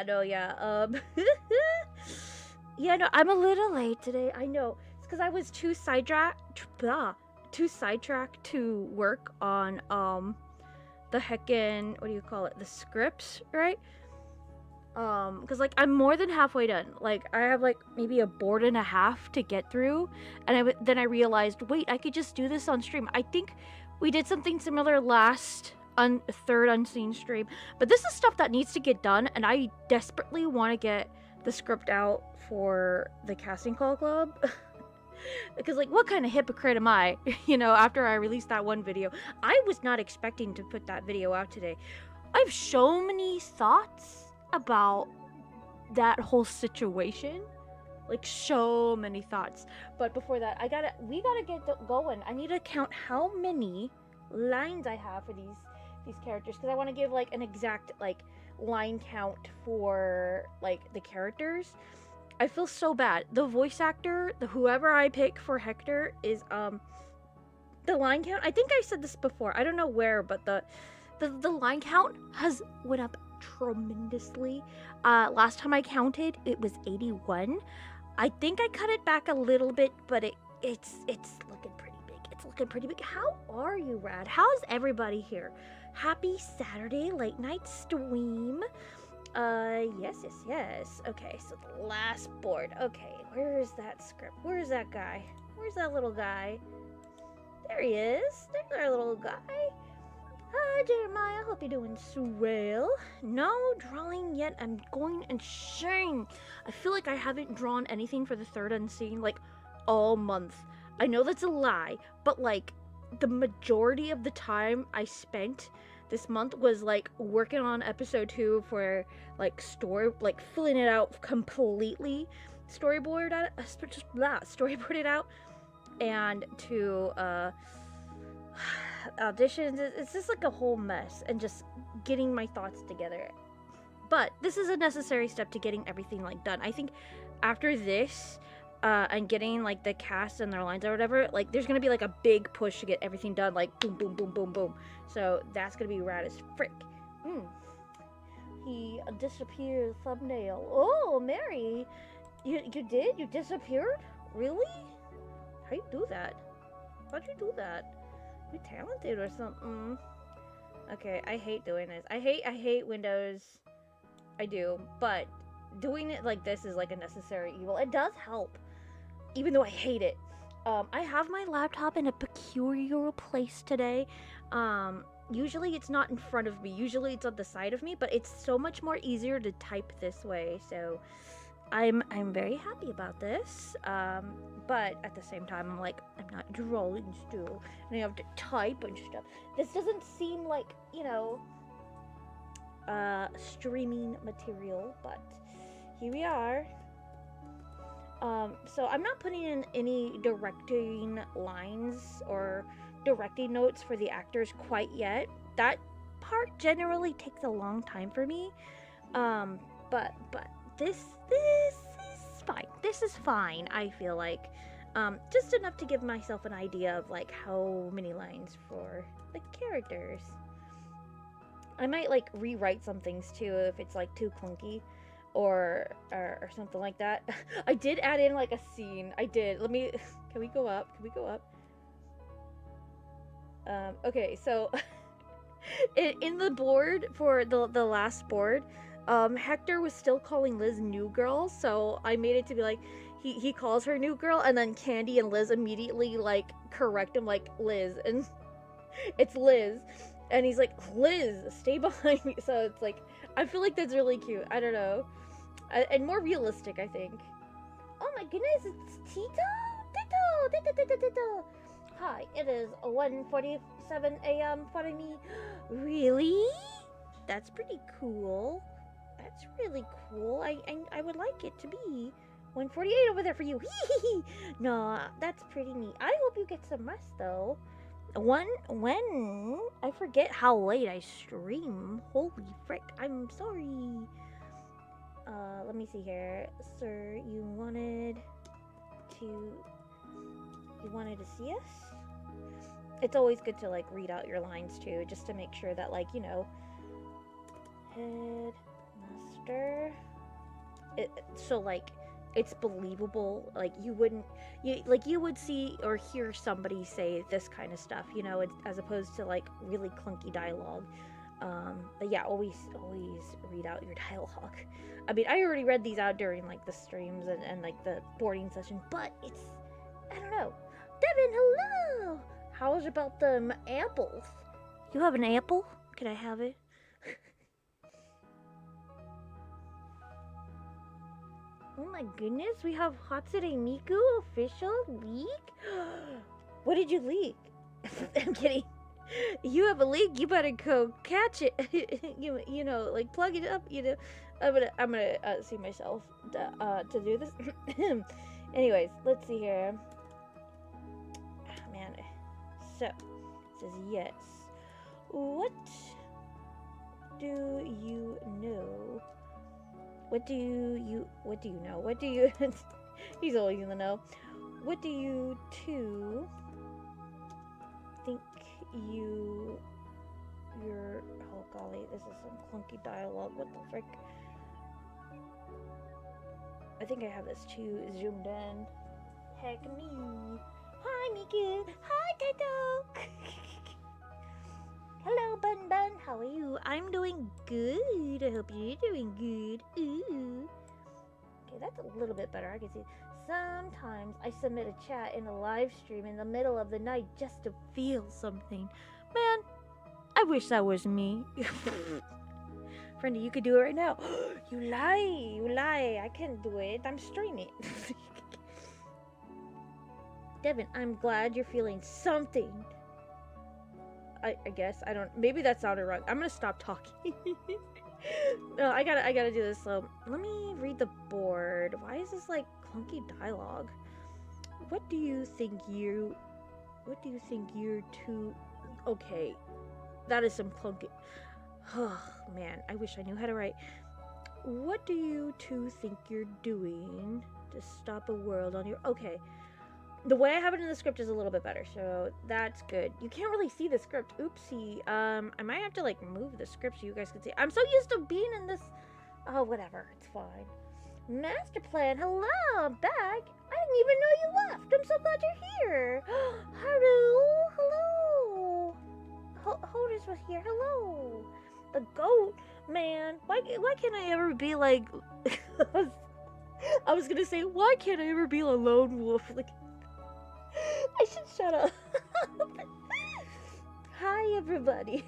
Yeah, no, yeah. Yeah, no, I'm a little late today. I know. It's because I was too sidetracked to work on the heckin' what do you call it? The scripts, right? Because like I'm more than halfway done. Like I have like maybe a board and a half to get through, and then I realized, wait, I could just do this on stream. I think we did something similar last third unseen stream, but this is stuff that needs to get done, and I desperately want to get the script out for the casting call club. Because like what kind of hypocrite am I? After I released that one video, I was not expecting to put that video out today. I have so many thoughts about that whole situation, like so many thoughts. But before that, we gotta get going. I need to count how many lines I have for these characters, because I want to give like an exact like line count for like the characters. I feel so bad. The voice actor, whoever I pick for Hector, is the line count. I think I said this before. I don't know where, but the line count has went up tremendously. Last time I counted, it was 81. I think I cut it back a little bit, but it's looking pretty big. It's looking pretty big. How are you, Rad? How's everybody here? Happy Saturday late night stream. Yes. Okay, so the last board. Okay, where is that script? Where is that guy? Where's that little guy? There he is. There's our little guy. Hi, Jeremiah. Hope you're doing swell. No drawing yet. I'm going insane. I feel like I haven't drawn anything for the third unseen, like, all month. I know that's a lie, but, like, the majority of the time I spent this month was, like, working on episode 2 for, like, filling it out completely. Storyboard it out. And to, auditions. It's just like a whole mess, and just getting my thoughts together. But this is a necessary step to getting everything like done. I think after this and getting like the cast and their lines or whatever, like there's gonna be like a big push to get everything done, like boom boom boom boom boom. So that's gonna be rad as frick. He disappeared. Thumbnail. Oh, Mary, you did? You disappeared? Really? How you do that? How'd you do that? You talented or something. Okay, I hate doing this. I hate Windows. I do, but doing it like this is like a necessary evil. It does help, even though I hate it. I have my laptop in a peculiar place today. Usually it's not in front of me. Usually it's on the side of me, but it's so much more easier to type this way. So I'm very happy about this. But at the same time, I'm like, I'm not drawing still, and I have to type and stuff. This doesn't seem like, streaming material, but here we are. So I'm not putting in any directing lines or directing notes for the actors quite yet. That part generally takes a long time for me. But this is fine. This is fine, I feel like. Just enough to give myself an idea of like how many lines for the characters. I might like rewrite some things too if it's like too clunky or something like that. I did add in like a scene. I did. Can we go up? Okay, so in the board for the last board, Hector was still calling Liz New Girl, so I made it to be like he calls her New Girl, and then Candy and Liz immediately like correct him like Liz, and it's Liz, and he's like, Liz, stay behind me. So it's like, I feel like that's really cute. I don't know, and more realistic, I think. Oh my goodness, it's Tito. Hi, it is 1:47 a.m. for me. Really? That's pretty cool. That's really cool. I would like it to be 1:48 over there for you. No, that's pretty neat. I hope you get some rest though. When I forget how late I stream. Holy frick! I'm sorry. Let me see here, sir. You wanted to see us? It's always good to like read out your lines too, just to make sure that like, head must faster. So like it's believable. Like you wouldn't, you would see or hear somebody say this kind of stuff, you know, as opposed to like really clunky dialogue. But yeah, always read out your dialogue. I mean, I already read these out during like the streams and like the boarding session, but it's, I don't know. Devin, hello. How's about them apples? You have an apple? Can I have it? Oh my goodness, we have Hatsune Miku official leak? What did you leak? I'm kidding. You have a leak, you better go catch it. you know, like plug it up, you know. I'm gonna see myself to do this. Anyways, let's see here. Oh, man. So, it says yes. What do you know? What do you know? What do you he's always gonna know. What do you two think you're oh golly, this is some clunky dialogue. What the frick? I think I have this too zoomed in. Heck me. Hi Miku. Hi Tato. Hello Bun Bun. How are you? I'm doing good. I hope you're doing good. Ooh. Okay, that's a little bit better. I can see. Sometimes I submit a chat in a live stream in the middle of the night just to feel something. Man, I wish that was me. Friendy, you could do it right now. You lie. I can't do it. I'm streaming. Devin, I'm glad you're feeling something. I guess. I don't. Maybe that sounded wrong. I'm gonna stop talking. No, I gotta do this. So let me read the board. Why is this like clunky dialogue? What do you think you're too? Okay, that is some clunky. Oh man, I wish I knew how to write. What do you two think you're doing to stop a world on your? Okay. The way I have it in the script is a little bit better, so that's good. You can't really see the script. Oopsie. I might have to, like, move the script so you guys can see. I'm so used to being in this... Oh, whatever. It's fine. Master Plan, hello! I'm back! I didn't even know you left! I'm so glad you're here! Hello! Hello! Hodis was here. Hello! The goat? Man, why can't I ever be, like... I was gonna say, why can't I ever be a lone wolf? Like... I should shut up. Hi, everybody.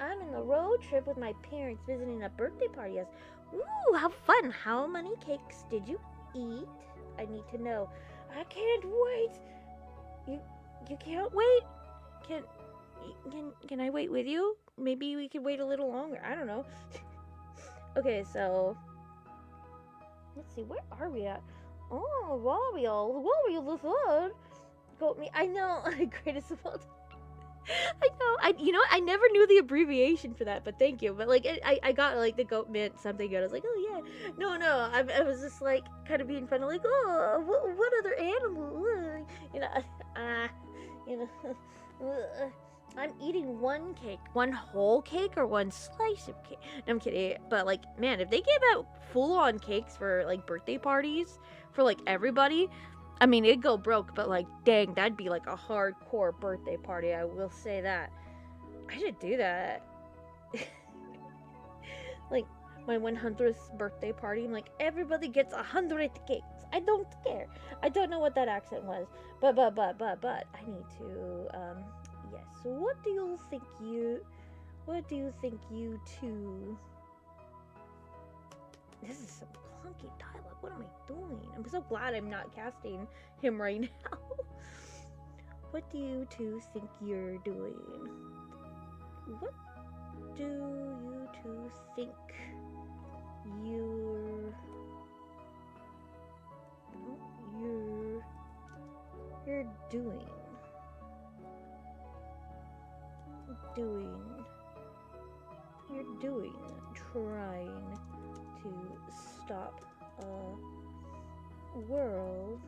I'm in the road trip with my parents visiting a birthday party. Yes. Ooh, how fun. How many cakes did you eat? I need to know. I can't wait. You can't wait? Can I wait with you? Maybe we could wait a little longer. I don't know. Okay, so let's see. Where are we at? Oh, Wario the third. Goat me. I know. Greatest of all time. I know. You know, I never knew the abbreviation for that, but thank you. But like, I got like the goat meant something good. I was like, oh yeah. No. I was just like kind of being funny, like, oh, what other animal? You know. I'm eating one cake. One whole cake or one slice of cake? No, I'm kidding. But like, man, if they gave out full-on cakes for like birthday parties for like everybody, I mean, it'd go broke, but like, dang, that'd be like a hardcore birthday party. I will say that. I should do that. Like, my 100th birthday party, I'm like, everybody gets 100 cakes. I don't care. I don't know what that accent was, but I need to, yes. So what do you think you two? This is some clunky dialogue. What am I doing? I'm so glad I'm not casting him right now. What do you two think you're doing? What do you two think you're doing? Trying to stop a world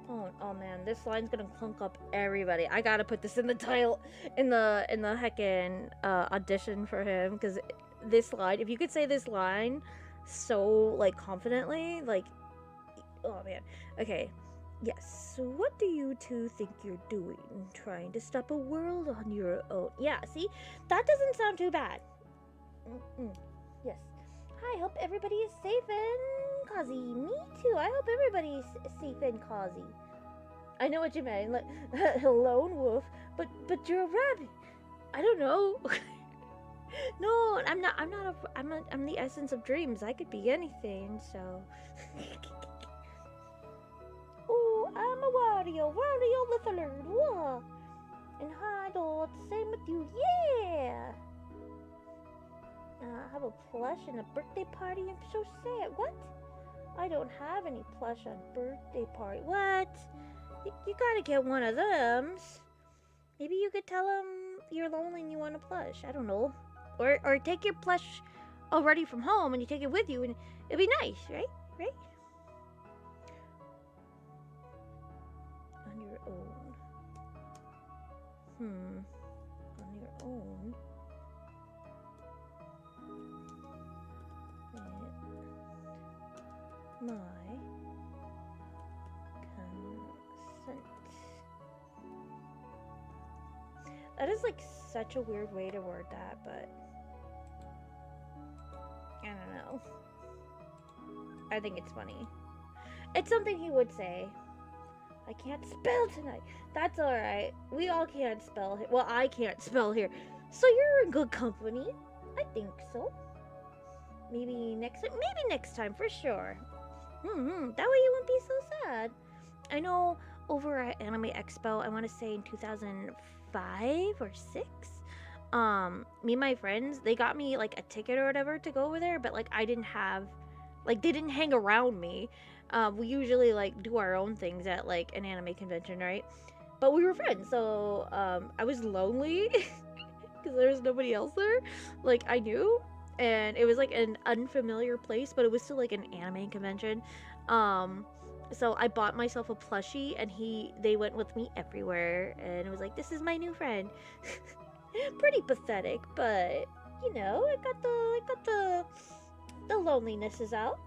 on Oh man, this line's gonna clunk up everybody. I gotta put this in the title, in the heckin' audition for him, because this line, if you could say this line so like confidently, like, oh man. Okay. Yes. So what do you two think you're doing? Trying to stop a world on your own? Yeah. See, that doesn't sound too bad. Yes. I hope everybody is safe and cozy. Me too. I hope everybody's safe and cozy. I know what you mean, like lone wolf, but you're a rabbit. I don't know. No, I'm not. I'm the essence of dreams. I could be anything. So. Oh, I'm a Wario Lizard. Whoa. And hi, doll. Same with you. Yeah. I have a plush and a birthday party. I'm so sad. What? I don't have any plush on birthday party. What? You gotta get one of them. Maybe you could tell him you're lonely and you want a plush. I don't know. Or take your plush already from home and you take it with you and it'd be nice, right? Right? On your own. On your own. My consent. That is like such a weird way to word that, but I don't know. I think it's funny. It's something he would say. I can't spell tonight. That's alright. We all can't spell here. Well, I can't spell here. So you're in good company. I think so. Maybe next time for sure. That way you won't be so sad. I know over at Anime Expo, I want to say in 2005 or 6, me and my friends, they got me like a ticket or whatever to go over there, but like I didn't have, like they didn't hang around me. We usually like do our own things at like an anime convention, right? But we were friends, so I was lonely because there was nobody else there, like I knew. And it was like an unfamiliar place, but it was still like an anime convention. So I bought myself a plushie, and they went with me everywhere, and it was like, this is my new friend. Pretty pathetic, but you know, I got the loneliness is out.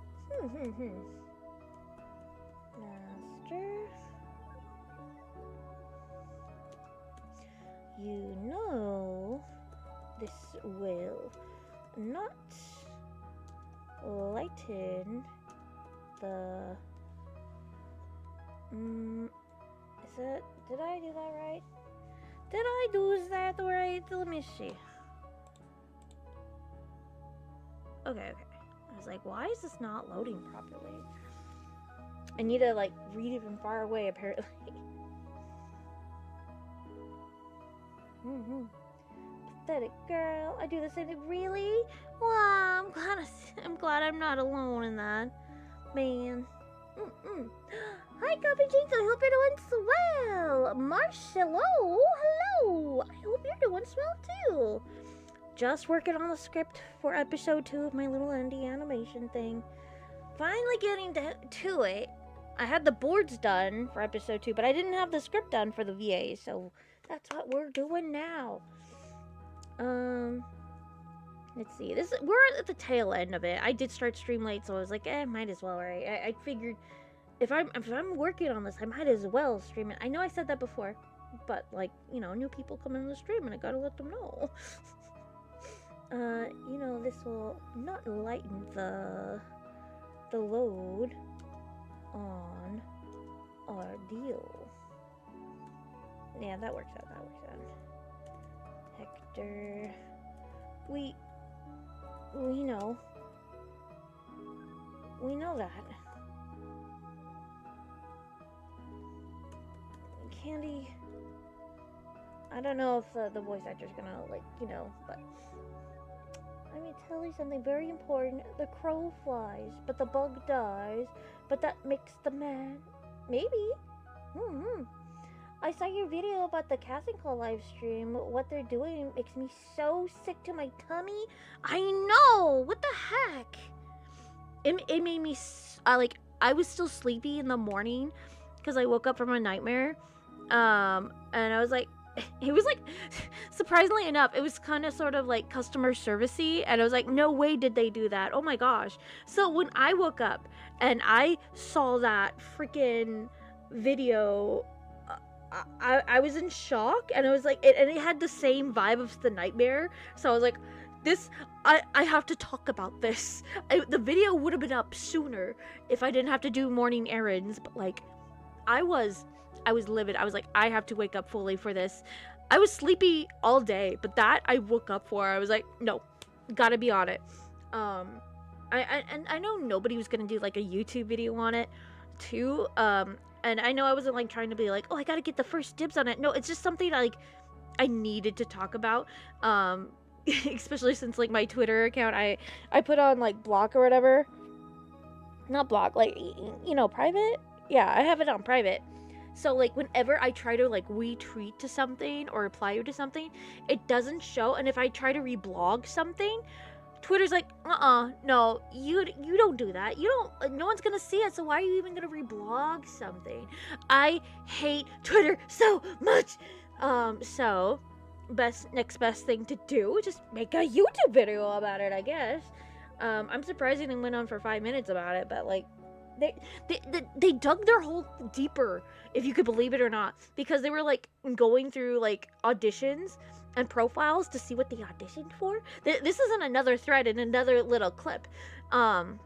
Master, you know, this will not lighten the is it, did I do that right? Did I do that right? Let me see. Okay. I was like, why is this not loading properly? I need to like read it from far away apparently. Pathetic girl. I do the same thing. Really? Wow, I'm glad I'm not alone in that. Man. Hi, Coffee Jinx. I hope you're doing swell. Marshall, hello. I hope you're doing swell too. Just working on the script for episode 2 of my little indie animation thing. Finally getting to it. I had the boards done for episode 2, but I didn't have the script done for the VA, so that's what we're doing now. Let's see. We're at the tail end of it. I did start stream late, so I was like, might as well, right? I figured if I'm working on this, I might as well stream it. I know I said that before, but like, you know, new people come in the stream and I gotta let them know. You know, this will not lighten the load on our deal. Yeah, that works out. Hector, we know that. Candy, I don't know if the voice actor's gonna, like, you know, but let me tell you something very important. The crow flies, but the bug dies, but that makes the man. Maybe. I saw your video about the casting call live stream. What they're doing makes me so sick to my tummy. I know! What the heck? It made me, like, I was still sleepy in the morning, because I woke up from a nightmare. And I was like, it was like, surprisingly enough, it was kind of sort of like customer servicey, and I was like, no way did they do that. Oh my gosh. So when I woke up and I saw that freaking video, I was in shock, and I was like, and it had the same vibe of the nightmare. So I was like, I have to talk about this. The video would have been up sooner if I didn't have to do morning errands, but like, I was livid. I was like, I have to wake up fully for this. I was sleepy all day, but that I woke up for. I was like, no, gotta be on it. I know nobody was gonna do like a YouTube video on it too. And I know I wasn't like trying to be like, oh, I gotta get the first dibs on it. No, it's just something like I needed to talk about. Especially since like my Twitter account, I put on like block or whatever. Not block, like, you know, private. Yeah, I have it on private. So like whenever I try to like retweet to something or reply to something, it doesn't show. And if I try to reblog something, Twitter's like, no, you don't do that. You don't, no one's gonna see it, so why are you even gonna reblog something? I hate Twitter so much. So next best thing to do, just make a YouTube video about it, I guess. I'm surprised they went on for 5 minutes about it, but like they dug their hole deeper, if you could believe it or not, because they were like going through like auditions and profiles to see what they auditioned for. This isn't another thread in another little clip, and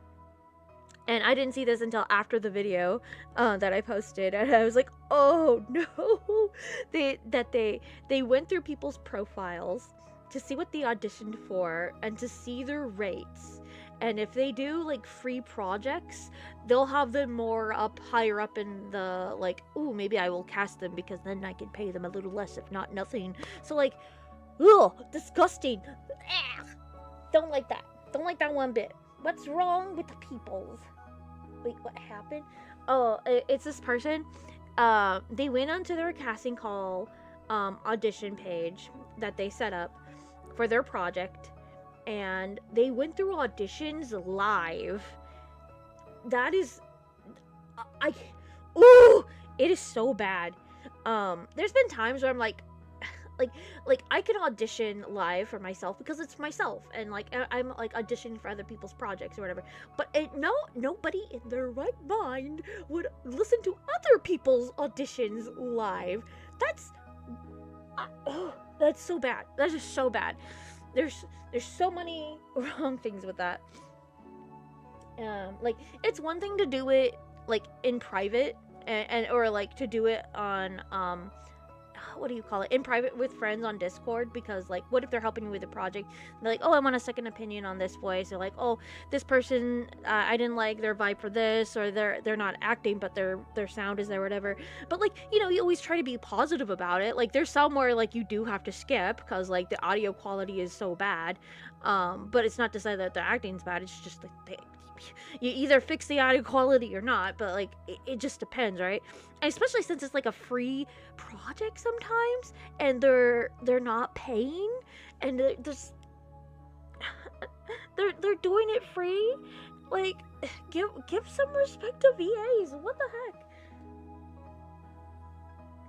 I didn't see this until after the video that I posted, and I was like, oh no. They went through people's profiles to see what they auditioned for and to see their rates. And if they do like free projects, they'll have them more up higher up in the like, ooh, maybe I will cast them because then I can pay them a little less, if not nothing. So like, ugh, disgusting. Ugh. Don't like that. Don't like that one bit. What's wrong with the peoples? Wait, what happened? Oh, it's this person. They went onto their casting call audition page that they set up for their project, and they went through auditions live. That is, ooh, it is so bad. There's been times where I'm like I can audition live for myself because it's myself, and like I'm like auditioning for other people's projects or whatever. But nobody in their right mind would listen to other people's auditions live. That's so bad. That's just so bad. There's so many wrong things with that. Like, it's one thing to do it like in private and or like to do it on what do you call it, in private with friends on Discord, because like, what if they're helping you with a project, they're like, oh, I want a second opinion on this voice, or like, oh, this person, I didn't like their vibe for this, or they're not acting but their sound is there, whatever. But like, you know, you always try to be positive about it. Like, there's somewhere like you do have to skip because like the audio quality is so bad, but it's not to say that the acting's bad. It's just like you either fix the audio quality or not, but like it just depends, right? And especially since it's like a free project sometimes, and they're not paying, and they're just they're doing it free. Like, give some respect to VAs. What the heck?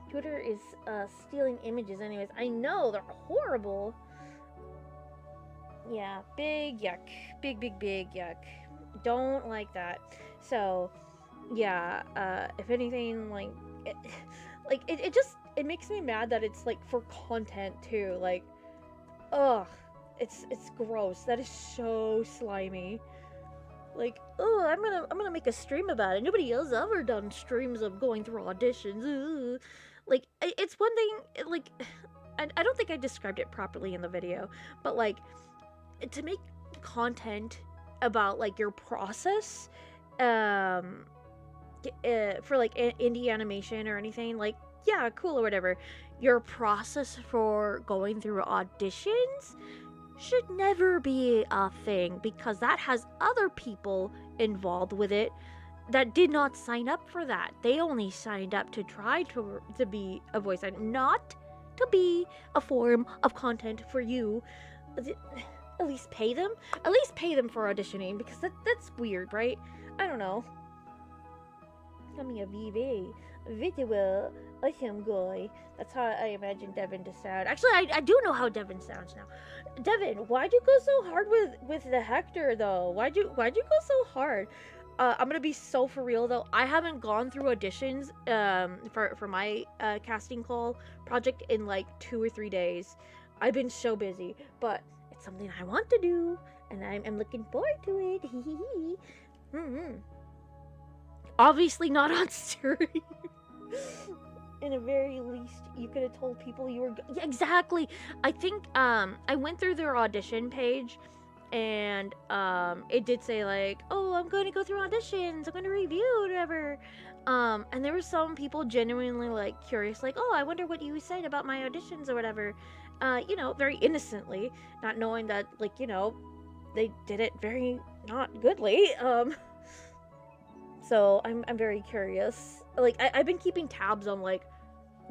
Twitter is stealing images anyways. I know, they're horrible. Yeah, big yuck. Big yuck. Don't like that. So yeah, if anything, like it makes me mad that it's like for content too. Like, ugh, it's gross. That is so slimy. Like, oh, I'm gonna make a stream about it. Nobody else ever done streams of going through auditions. Ugh. Like, it's one thing, like, I don't think I described it properly in the video, but like, to make content about like your process for like indie animation or anything, like, yeah, cool or whatever, your process for going through auditions should never be a thing, because that has other people involved with it that did not sign up for that. They only signed up to try to be a voice actor, not to be a form of content for you. At least pay them. At least pay them for auditioning, because that's weird, right? I don't know. Coming a VV. Video. Awesome guy. That's how I imagine Devin to sound. Actually, I do know how Devin sounds now. Devin, why'd you go so hard with the Hector though? Why'd you go so hard? I'm gonna be so for real though. I haven't gone through auditions for my casting call project in like 2 or 3 days. I've been so busy, but it's something I want to do, and I'm looking forward to it. Mm-hmm. Obviously not on stream. In the very least, you could have told people you were. Yeah, exactly. I think I went through their audition page, and it did say like, oh, I'm going to go through auditions. I'm going to review whatever. And there were some people genuinely like curious, like, oh, I wonder what you said about my auditions or whatever. You know, very innocently, not knowing that, like, you know, they did it very not goodly. So I'm very curious. Like, I've been keeping tabs on like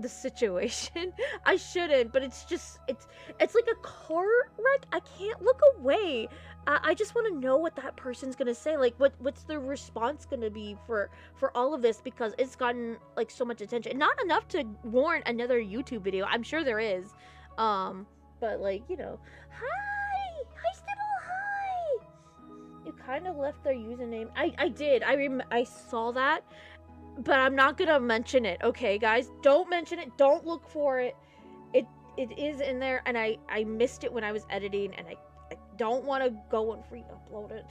the situation. I shouldn't, but it's just it's like a car wreck. I can't look away. I just want to know what that person's gonna say. Like, what's the response gonna be for all of this, because it's gotten like so much attention. Not enough to warrant another YouTube video. I'm sure there is. But like, you know, hi Snibble, hi. You kind of left their username. I did. I saw that, but I'm not gonna mention it. Okay, guys, don't mention it. Don't look for it. It is in there, and I missed it when I was editing, and I don't want to go and free upload it.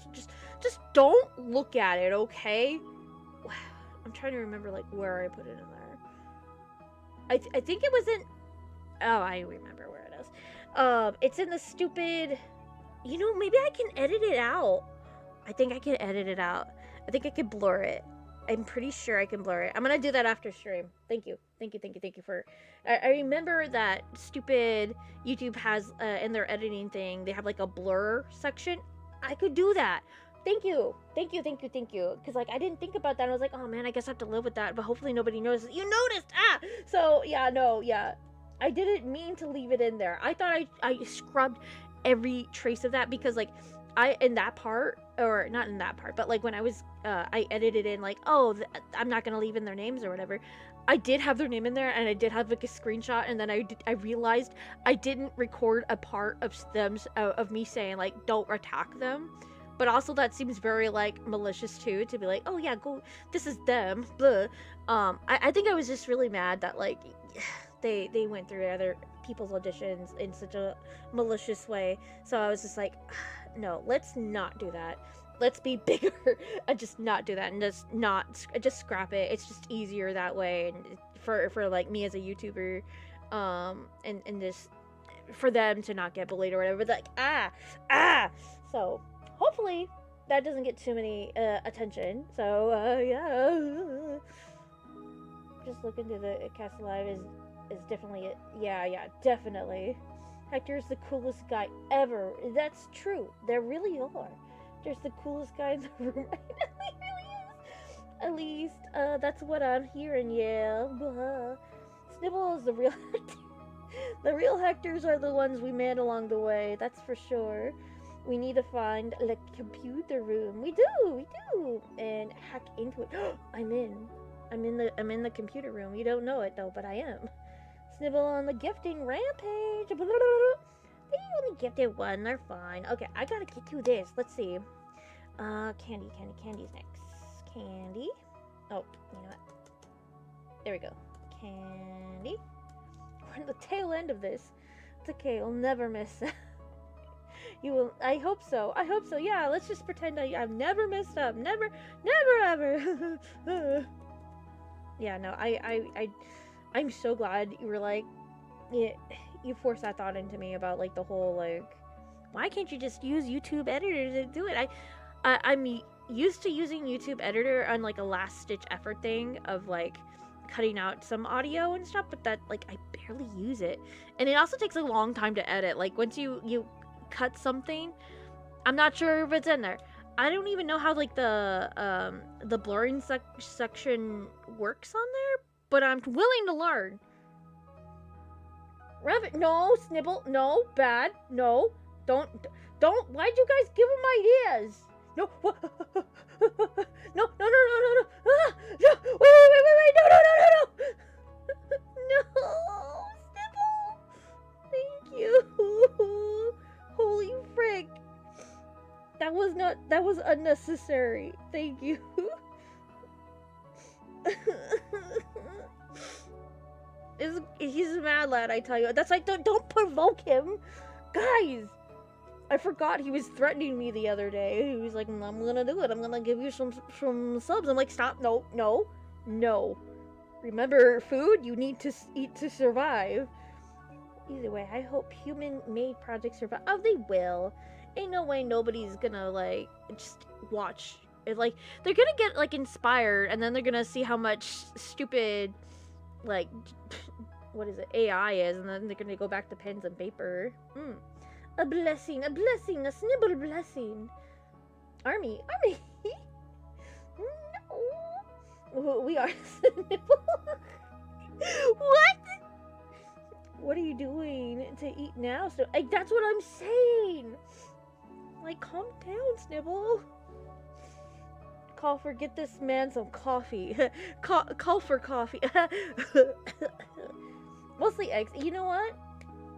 Just don't look at it, okay? I'm trying to remember like where I put it in there. I think it was in. Oh, I remember where it is. It's in the stupid. You know, maybe I can edit it out. I think I can edit it out. I think I can blur it. I'm pretty sure I can blur it. I'm gonna do that after stream. Thank you for. I remember that stupid YouTube has in their editing thing. They have like a blur section. I could do that. Thank you. Because like I didn't think about that. I was like, oh man, I guess I have to live with that. But hopefully nobody notices. You noticed, ah. So yeah, no, yeah. I didn't mean to leave it in there. I thought I scrubbed every trace of that, because like in that part, or not in that part, but like when I was I edited in like, oh, I'm not gonna leave in their names or whatever. I did have their name in there, and I did have like a screenshot, and then I realized I didn't record a part of them of me saying like, don't attack them. But also that seems very like malicious too, to be like, oh yeah, go, this is them. Blah. I think I was just really mad that like they went through other people's auditions in such a malicious way. So I was just like, no, let's not do that. Let's be bigger and just not do that, and just scrap it. It's just easier that way, and for like me as a YouTuber, and just for them to not get bullied or whatever. Like So hopefully that doesn't get too many attention. So yeah, just look into the cast live is definitely it. Yeah, definitely. Hector's the coolest guy ever. That's true. There really are. There's the coolest guy in the room right now. He really is. At least, that's what I'm hearing, yeah. Snibble is the real Hector. The real Hectors are the ones we met along the way, that's for sure. We need to find the computer room. We do, and hack into it. I'm in the computer room. You don't know it though, but I am. Snibble on the gifting rampage. They only gifted one. They're fine. Okay, I gotta get to this. Let's see. Candy's next. Candy. Oh, you know what? There we go. Candy. We're at the tail end of this. It's okay. You'll never miss. You will. I hope so. Yeah. Let's just pretend I've never messed up. Never ever. Yeah. No. I'm so glad you were like, you forced that thought into me about like the whole like, why can't you just use YouTube Editor to do it? I'm used to using YouTube Editor on like a last stitch effort thing of like cutting out some audio and stuff, but that like I barely use it, and it also takes a long time to edit. Like once you cut something, I'm not sure if it's in there. I don't even know how like the blurring section works on there. But I'm willing to learn. No, Snibble, no, bad, no, don't. Why'd you guys give him ideas? No! What? No! No! No! No! No! No! Ah! No! Wait! No! No! No! No! No! No! Snibble! Thank you! Holy frick! That was not. That was unnecessary. Thank you. He's a mad lad, I tell you. That's like, don't provoke him, guys. I forgot he was threatening me the other day. He was like, I'm gonna do it. I'm gonna give you some subs. I'm like, stop. No, no, no. Remember, food you need to eat to survive. Either way, I hope human-made projects survive. Oh, they will. Ain't no way nobody's gonna like just watch it. Like, they're gonna get like inspired, and then they're gonna see how much stupid, like, what is it, AI is, and then they're gonna go back to pens and paper. A blessing, a snibble blessing. Army. No. We are snibble. What? What are you doing to eat now? So, like, that's what I'm saying. Like, calm down, Snibble. Call for, get this man some coffee. Call for coffee. Mostly eggs. You know what?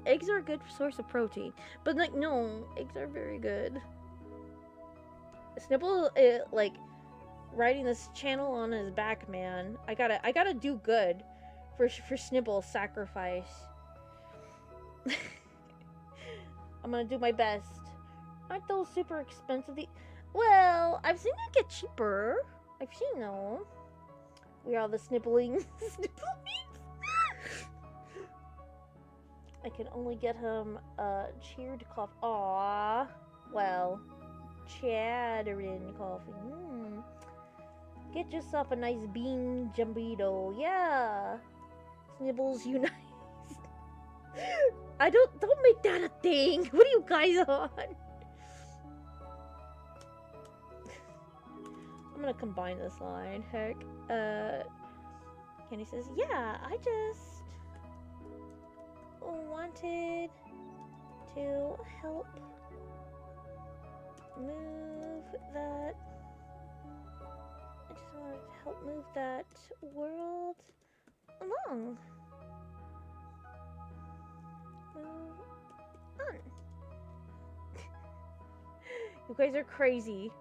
Eggs are a good source of protein. But, like, no. Eggs are very good. Snibble, like, riding this channel on his back, man. I gotta do good for Snibble's sacrifice. I'm gonna do my best. Aren't those super expensive? Well, I've seen it get cheaper. I've seen them. We are the snibbling. I can only get him cheered coffee. Aww. Well, chattering coffee. Get yourself a nice bean jumburito. Yeah. Snibbles unite. I don't make that a thing. What are you guys on? I'm gonna combine this line. Heck. Candy says, yeah, I just wanted to help move that. I just wanted to help move that world along. Move on. You guys are crazy.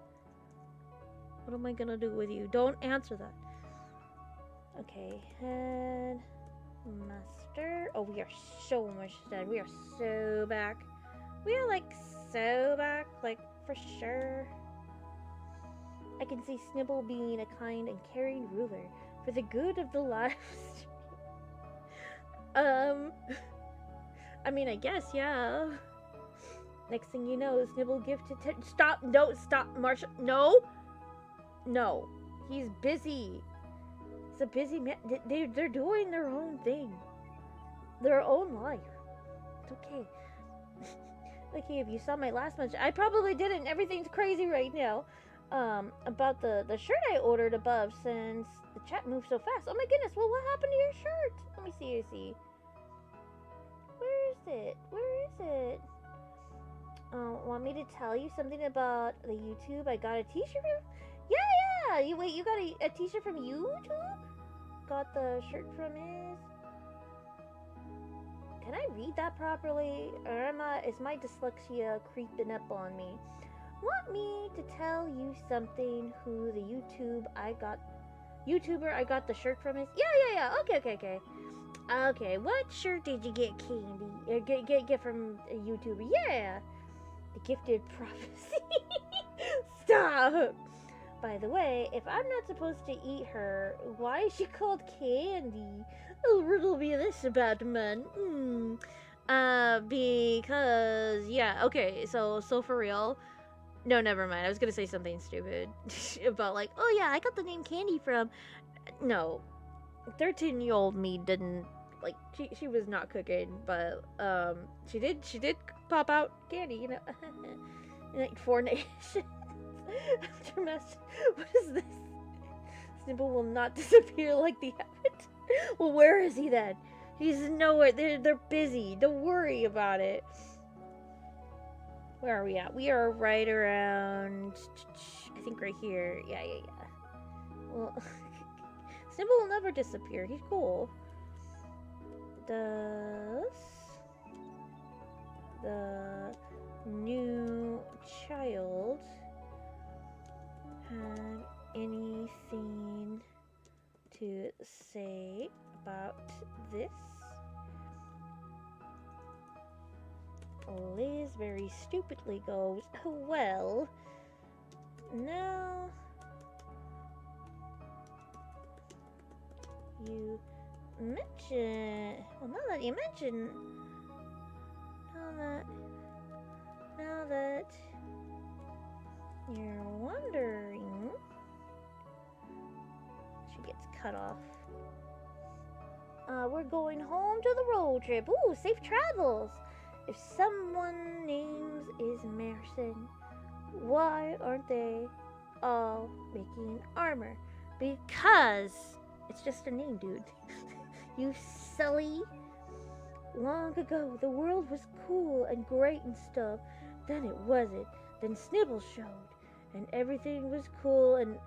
What am I gonna do with you? Don't answer that. Okay, head master. Oh, we are so much done. We are so back. We are like so back, like for sure. I can see Snibble being a kind and caring ruler for the good of the lives. I mean, I guess, yeah. Next thing you know, Snibble gifted stop, no, stop, Marsha, no! No. He's busy. He's a busy man. They're doing their own thing. Their own life. It's okay. Okay, if you saw my last message, I probably didn't. Everything's crazy right now. About the shirt I ordered above, since the chat moved so fast. Oh my goodness, well, what happened to your shirt? Let me see. Where is it? Want me to tell you something about the YouTube? I got a t-shirt from? Yeah! You got a t-shirt from YouTube? Got the shirt from his? Can I read that properly? Or is my dyslexia creeping up on me? Want me to tell you something who the YouTuber I got the shirt from is? Yeah. Okay. Okay, what shirt did you get, Candy? Get from a YouTuber? Yeah! The Gifted Prophecy. Stop! By the way, if I'm not supposed to eat her, why is she called Candy? A riddle me this about, man. Because, yeah, okay, so for real. No, never mind. I was gonna say something stupid about, like, oh yeah, I got the name Candy from. No. 13-year-old me didn't, like, she was not cooking, but, she did pop out candy, you know, in, like, 4 nations. Aftermath. What is this? Snibble will not disappear like the Abbot. Well, where is he then? He's nowhere. They're busy. Don't worry about it. Where are we at? We are right around, I think right here. Yeah. Well, Snibble will never disappear. He's cool. Does the new child have anything to say about this? Liz very stupidly goes, well, now you mention, well, now that you mention, now that you're wondering, she gets cut off. We're going home to the road trip. Ooh, safe travels. If someone names is Merson, why aren't they all making armor? Because it's just a name, dude. You silly. Long ago, the world was cool and great and stuff. Then it wasn't. Then Snibble showed, and everything was cool and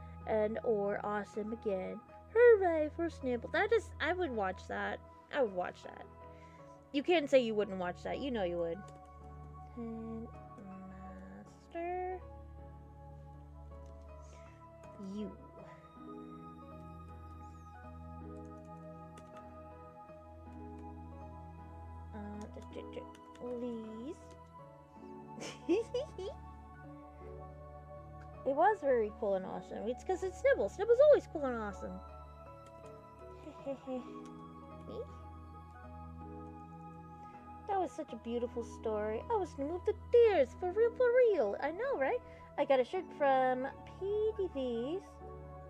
or awesome again. Hooray for Snibble. I would watch that. I would watch that. You can't say you wouldn't watch that. You know you would. Master. You. Please. It was very cool and awesome. It's because it's Snibble. Snibble's always cool and awesome. Me? That was such a beautiful story. I was moved to tears. For real, for real. I know, right? I got a shirt from PDV's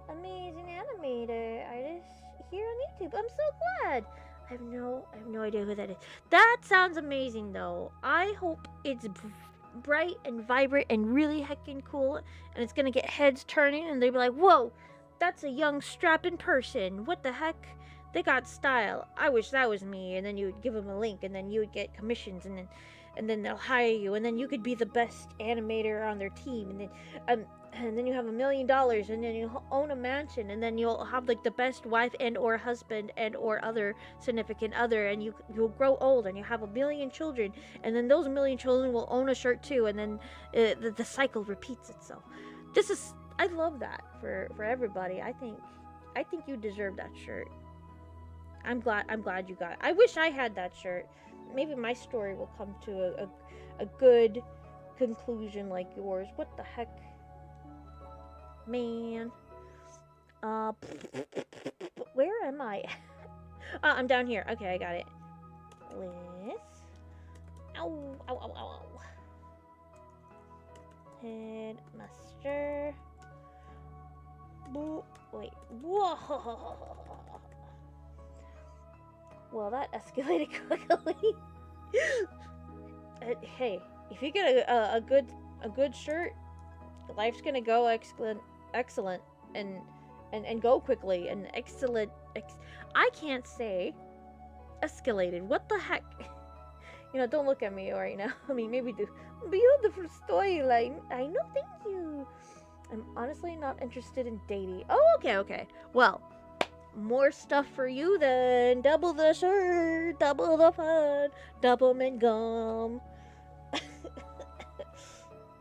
amazing animator artist here on YouTube. I'm so glad. I have no idea who that is. That sounds amazing, though. I hope it's bright and vibrant and really heckin' cool, and it's gonna get heads turning, and they'll be like, "Whoa, that's a young strapping person. What the heck? They got style. I wish that was me." And then you would give them a link, and then you would get commissions, and then they'll hire you, and then you could be the best animator on their team, and then you have $1 million, and then you own a mansion, and then you'll have like the best wife and or husband and or other significant other, and you'll grow old, and you have 1 million children, and then those 1 million children will own a shirt too, and then the cycle repeats itself. I love that for everybody. I think you deserve that shirt. I'm glad you got it. I wish I had that shirt. Maybe my story will come to a good conclusion like yours. What the heck? Man. Where am I? I'm down here. Okay, I got it. Liz. Ow, ow, ow, ow, ow. Headmaster. Wait. Whoa. Well, that escalated quickly. Hey, if you get a good shirt, life's gonna go excellent and go quickly and excellent. I can't say escalated. What the heck? Don't look at me right now. I mean, maybe the beautiful storyline. I know, thank you. I'm honestly not interested in dating. Oh, okay. Well, more stuff for you then. Double the shirt, double the fun, double mint gum.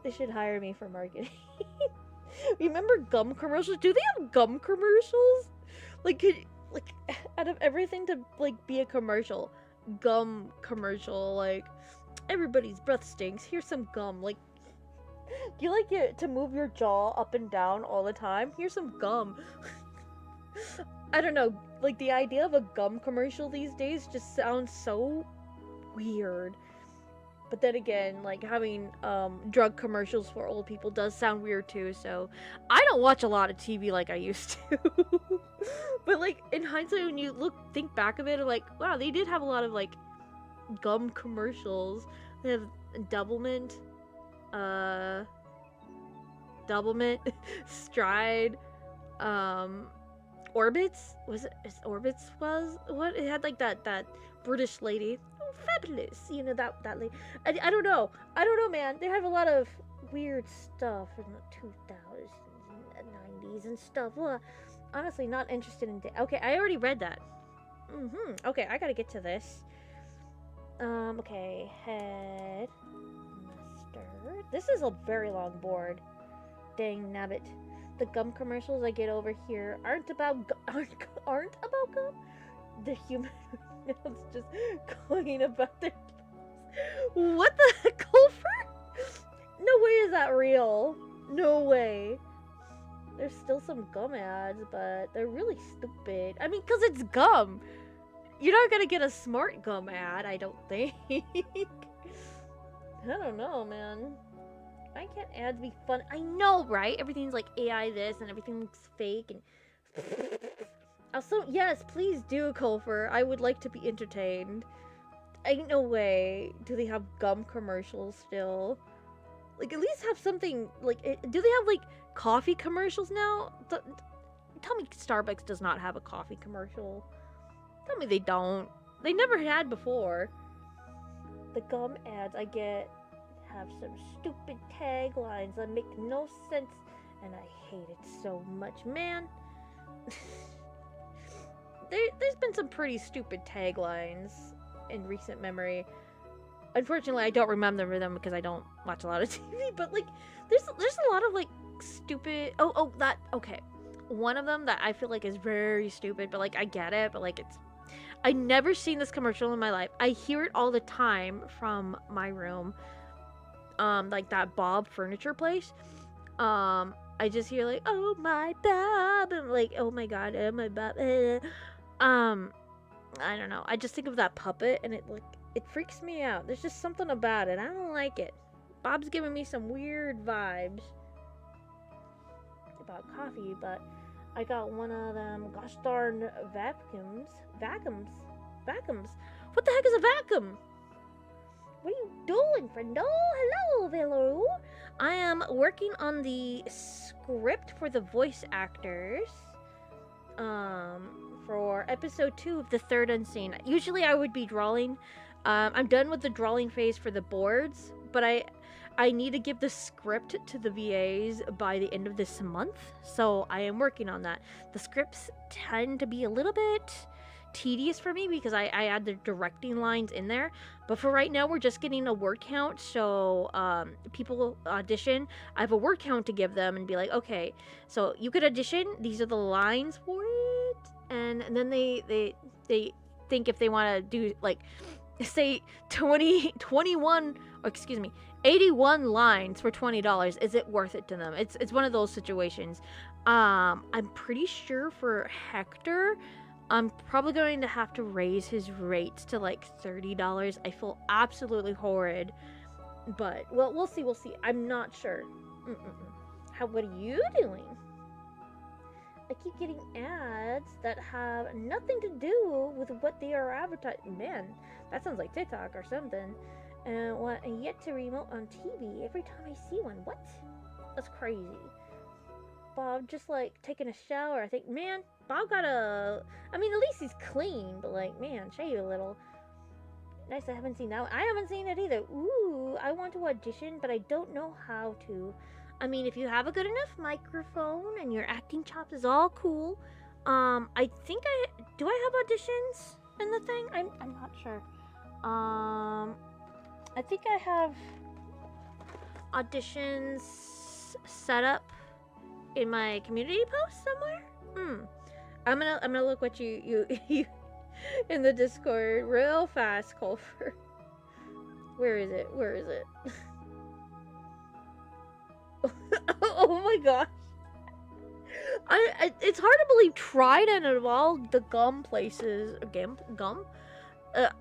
They should hire me for marketing. Remember gum commercials? Do they have gum commercials? Like out of everything to be a commercial, gum commercial. Like, everybody's breath stinks. Here's some gum. Like, do you like it to move your jaw up and down all the time? Here's some gum. I don't know. Like, the idea of a gum commercial these days just sounds so weird. But then again, like, having drug commercials for old people does sound weird too, so I don't watch a lot of TV like I used to. But, like, in hindsight, when you think back of it, I'm like, wow, they did have a lot of, like, gum commercials. They have Doublemint, Stride, Orbits? Was it Orbits was? What? It had like that British lady. Oh, fabulous. You know, that lady. I don't know. I don't know, man. They have a lot of weird stuff in the 2000s and 90s and stuff. Well, honestly, not interested in... Okay, I already read that. Okay, I gotta get to this. Okay, head, mustard. This is a very long board. Dang nabbit. The gum commercials I get over here aren't about gum. The human mouths just going about their... What the heck, Gopher? No way is that real. No way. There's still some gum ads, but they're really stupid. I mean, because it's gum. You're not gonna get a smart gum ad, I don't think. I don't know, man. Why can't ads be fun? I know, right? Everything's like AI this and everything looks fake and... Also, yes, please do, Colfer. I would like to be entertained. Ain't no way do they have gum commercials still. Like, at least have something, like, do they have, like, coffee commercials now? Tell me Starbucks does not have a coffee commercial. Tell me they don't. They never had before. The gum ads I get have some stupid taglines that make no sense, and I hate it so much, man. There's been some pretty stupid taglines in recent memory. Unfortunately, I don't remember them because I don't watch a lot of TV, but, like, there's a lot of, like, stupid... Okay. One of them that I feel like is very stupid, but, like, I get it, but, like, it's... I never seen this commercial in my life. I hear it all the time from my room. Like, that Bob furniture place. I just hear, like, oh, my Bob, and, like, oh, my God, oh, my Bob, I don't know. I just think of that puppet, and it freaks me out. There's just something about it. I don't like it. Bob's giving me some weird vibes about coffee, but I got one of them gosh darn vacuums. What the heck is a vacuum? What are you doing, friendo? Hello. I am working on the script for the voice actors. For episode 2 of the Third Unseen. Usually I would be drawing. I'm done with the drawing phase for the boards, but I need to give the script to the VAs by the end of this month, so I am working on that. The scripts tend to be a little bit tedious for me because I add the directing lines in there, but for right now we're just getting a word count, so people audition. I have a word count to give them and be like, okay, so you could audition, these are the lines for it, and then they think if they want to do, like, say 81 lines for $20, is it worth it to them? It's one of those situations. I'm pretty sure for Hector, I'm probably going to have to raise his rates to like $30. I feel absolutely horrid, but well, we'll see. I'm not sure. What are you doing? I keep getting ads that have nothing to do with what they are advertising. Man, that sounds like TikTok or something. And yet to remote on TV every time I see one. What? That's crazy. Bob just like taking a shower. I think, man, Bob got a... I mean, at least he's clean, but like, man, shave a little. Nice, I haven't seen that one. I haven't seen it either. Ooh, I want to audition, but I don't know how to. I mean, if you have a good enough microphone and your acting chops is all cool, I think do I have auditions in the thing? I'm not sure. I think I have auditions set up in my community post somewhere. I'm gonna look what you in the Discord real fast, Colfer. Where is it? Oh my gosh. It's hard to believe Trident out of all the gum places,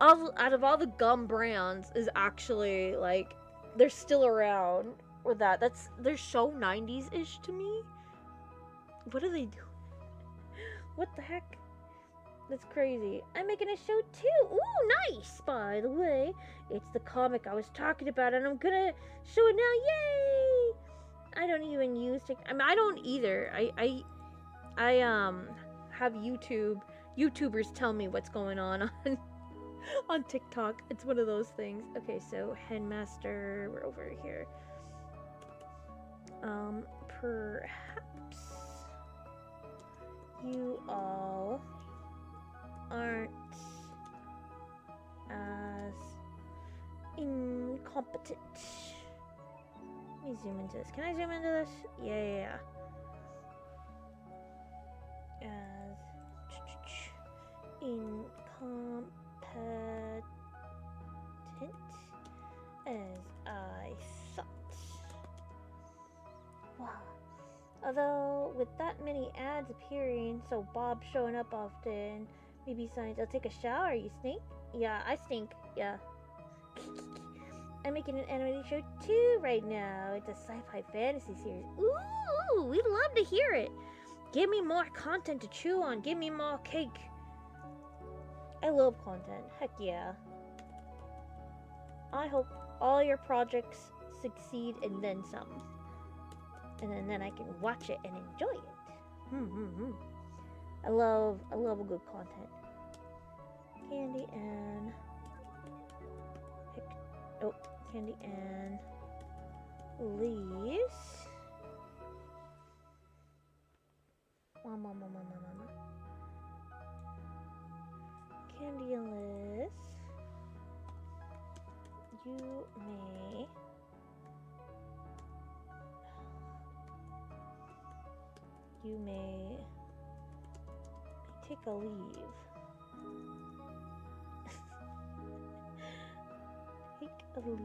out of all the gum brands is actually like they're still around with that. They're so 90s-ish to me. What are they doing? What the heck? That's crazy. I'm making a show too. Ooh, nice. By the way, it's the comic I was talking about, and I'm gonna show it now. Yay! I don't even use I mean, I don't either. I have YouTubers tell me what's going on on TikTok. It's one of those things. Okay, so headmaster, we're over here. Perhaps you all aren't as incompetent. Let me zoom into this. Can I zoom into this? Yeah. As incompetent as I thought. Wow. Although, with that many ads appearing, so Bob showing up often, maybe signs I'll take a shower, you stink? Yeah, I stink. Yeah. I'm making an animated show too right now. It's a sci-fi fantasy series. Ooh, we'd love to hear it. Give me more content to chew on. Give me more cake. I love content. Heck yeah. I hope all your projects succeed and then some. And then I can watch it and enjoy it. I love a good content. Candy and Candy and Leaves. Mama. Candy and Liz. You may take a leave. Take a leave.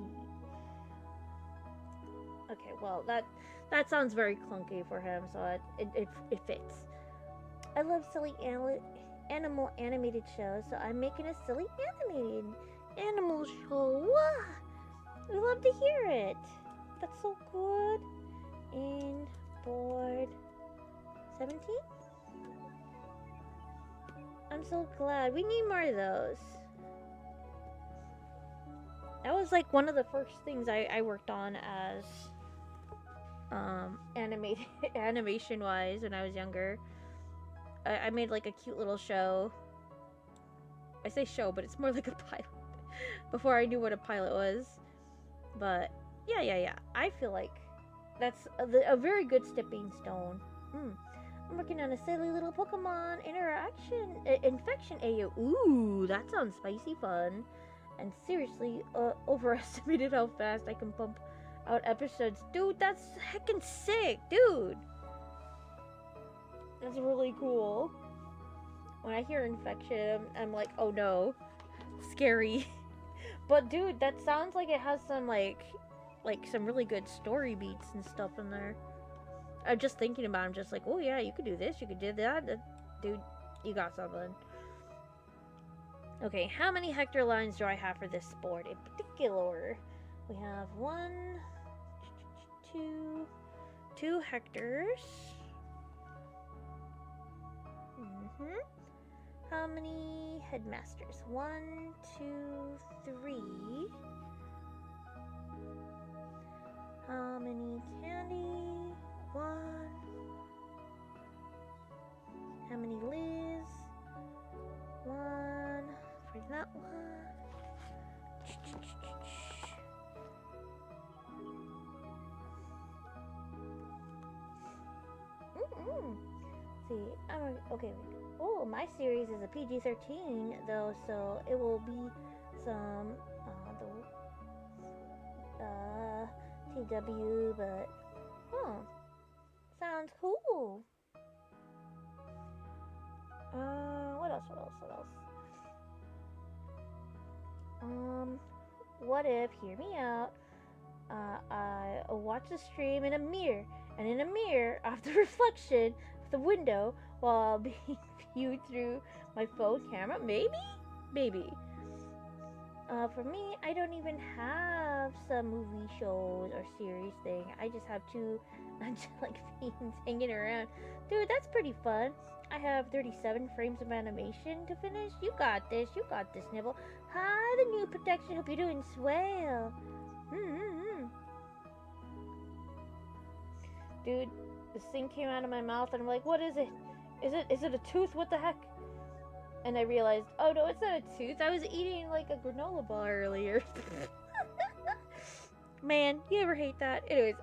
Okay, well that sounds very clunky for him, so it fits. I love silly animal animated shows, so I'm making a silly animated animal show. We love to hear it. That's so good. In board 17? I'm so glad. We need more of those. That was like one of the first things I worked on as animation wise when I was younger. I made like a cute little show. I say show, but it's more like a pilot. Before I knew what a pilot was. But yeah. I feel like that's a very good stepping stone. I'm working on a silly little Pokemon infection AO. Ooh, that sounds spicy fun. And seriously, overestimated how fast I can pump out episodes. Dude, that's heckin' sick, dude. That's really cool. When I hear infection, I'm like, oh no, scary. But dude, that sounds like it has some like some really good story beats and stuff in there. I'm just thinking about it, I'm just like, oh yeah, you could do this, you could do that. Dude, you got something. Okay, how many hectare lines do I have for this sport in particular? We have 2 hectares. How many headmasters? 1, 2, 3. How many candy? 1. How many Liz? 1. For that one. See, okay. Oh, my series is a PG-13 though, so it will be some TW, but sounds cool. What else? What if, hear me out, I watch the stream in a mirror, and in a mirror, of the reflection of the window, while being viewed through my phone camera? Maybe. For me, I don't even have some movie shows or series thing. I just have 2 angelic fiends hanging around. Dude, that's pretty fun. I have 37 frames of animation to finish. You got this, Nibble. Hi, the new protection. Hope you're doing swell. Dude, this thing came out of my mouth and I'm like, what is it? Is it a tooth? What the heck? And I realized, oh no, it's not a tooth. I was eating like a granola bar earlier. Man, you ever hate that? Anyways,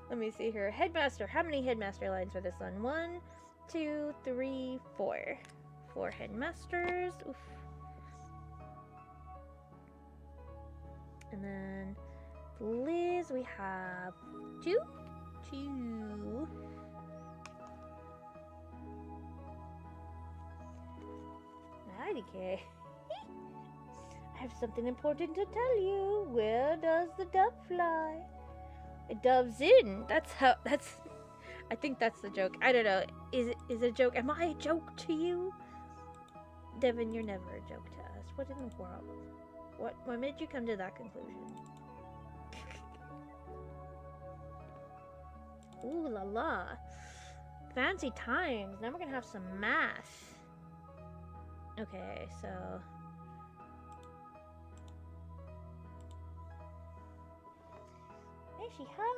let me see here. Headmaster. How many headmaster lines for this one? 1, 2, 3, 4. 4 headmasters. Oof. And then Liz, we have 2. 2. IDK. I have something important to tell you. Where does the dove fly? It doves in. That's how. That's. I think that's the joke. I don't know. Is it a joke? Am I a joke to you? Devin, you're never a joke to us. What in the world? What made you come to that conclusion? Ooh la la. Fancy times. Now we're gonna have some math. Okay, so hey, she hi.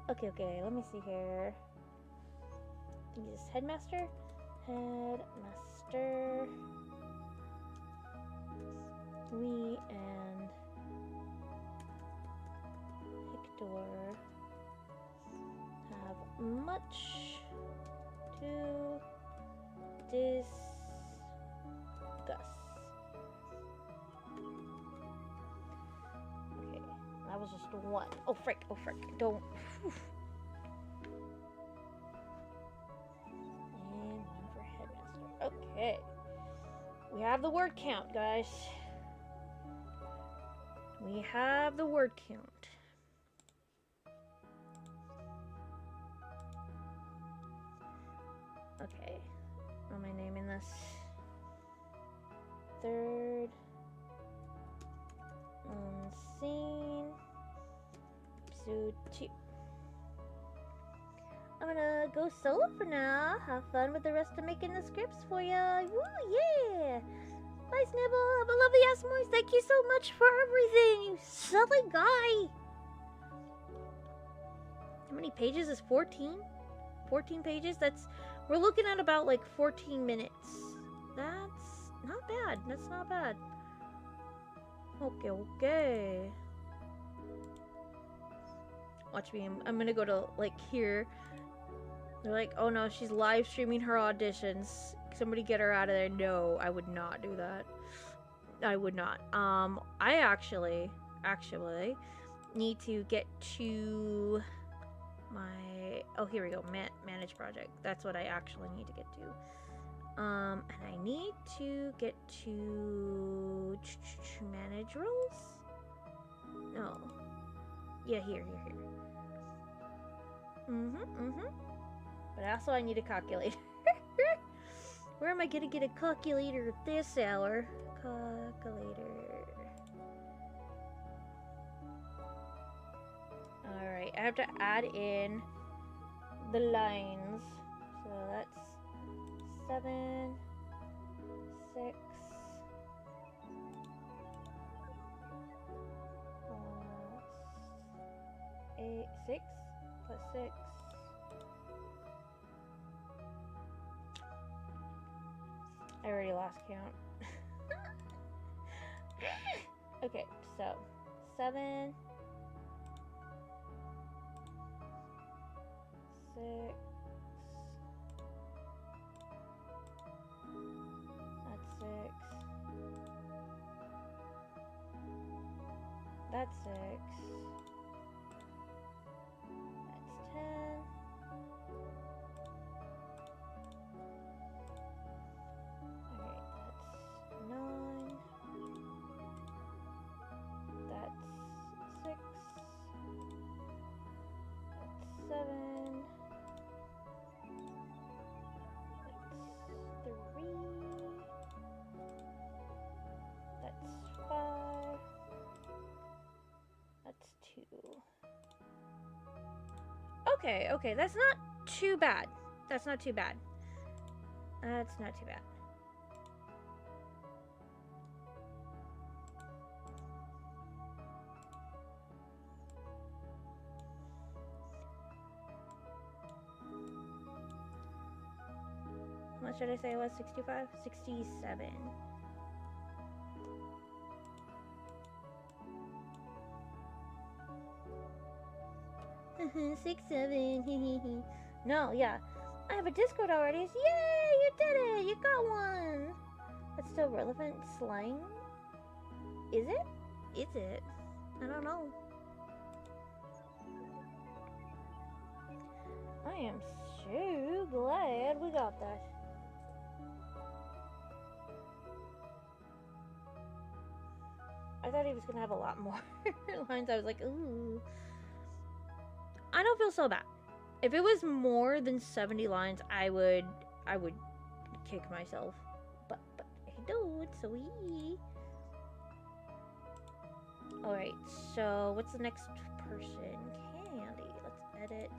Okay, let me see here. I think it's headmaster. We and Hector have much to discuss. Okay, that was just 1. Oh frick, don't. Whew. And 1 for headmaster. Okay. We have the word count, guys. We have the word count. Okay. What am I naming this? 3rd unseen episode 2. I'm gonna go solo for now. Have fun with the rest of making the scripts for ya. Woo, yeah! Bye, Snibble. Have a lovely ass moist. Thank you so much for everything, you silly guy. How many pages is 14? 14 pages? We're looking at about like 14 minutes. That's not bad. That's not bad. Okay. Watch me. I'm gonna go to like here. They're like, oh no, she's live streaming her auditions. Somebody get her out of there. No, I would not do that. I would not. I actually need to get to my, oh, here we go. Manage project. That's what I actually need to get to. And I need to get to manage roles? No. Yeah, here. But also I need a calculator. Where am I gonna get a calculator this hour? Calculator. Alright, I have to add in the lines. So that's 7, 6, 8, 6 plus 6. I already lost count. Okay, so 7, 6. That's 6. That's 6. That's 10. Okay, that's not too bad. That's not too bad. What should I say it was? 65? 67. Six, seven. No, yeah. I have a Discord already. Yay! You did it! You got one! That's still relevant slang? Is it? Is it? I don't know. I am so glad we got that. I thought he was gonna have a lot more lines. I was like, ooh. I don't feel so bad. If it was more than 70 lines, I would kick myself. But I don't, so Alright, so what's the next person? Candy. Let's edit.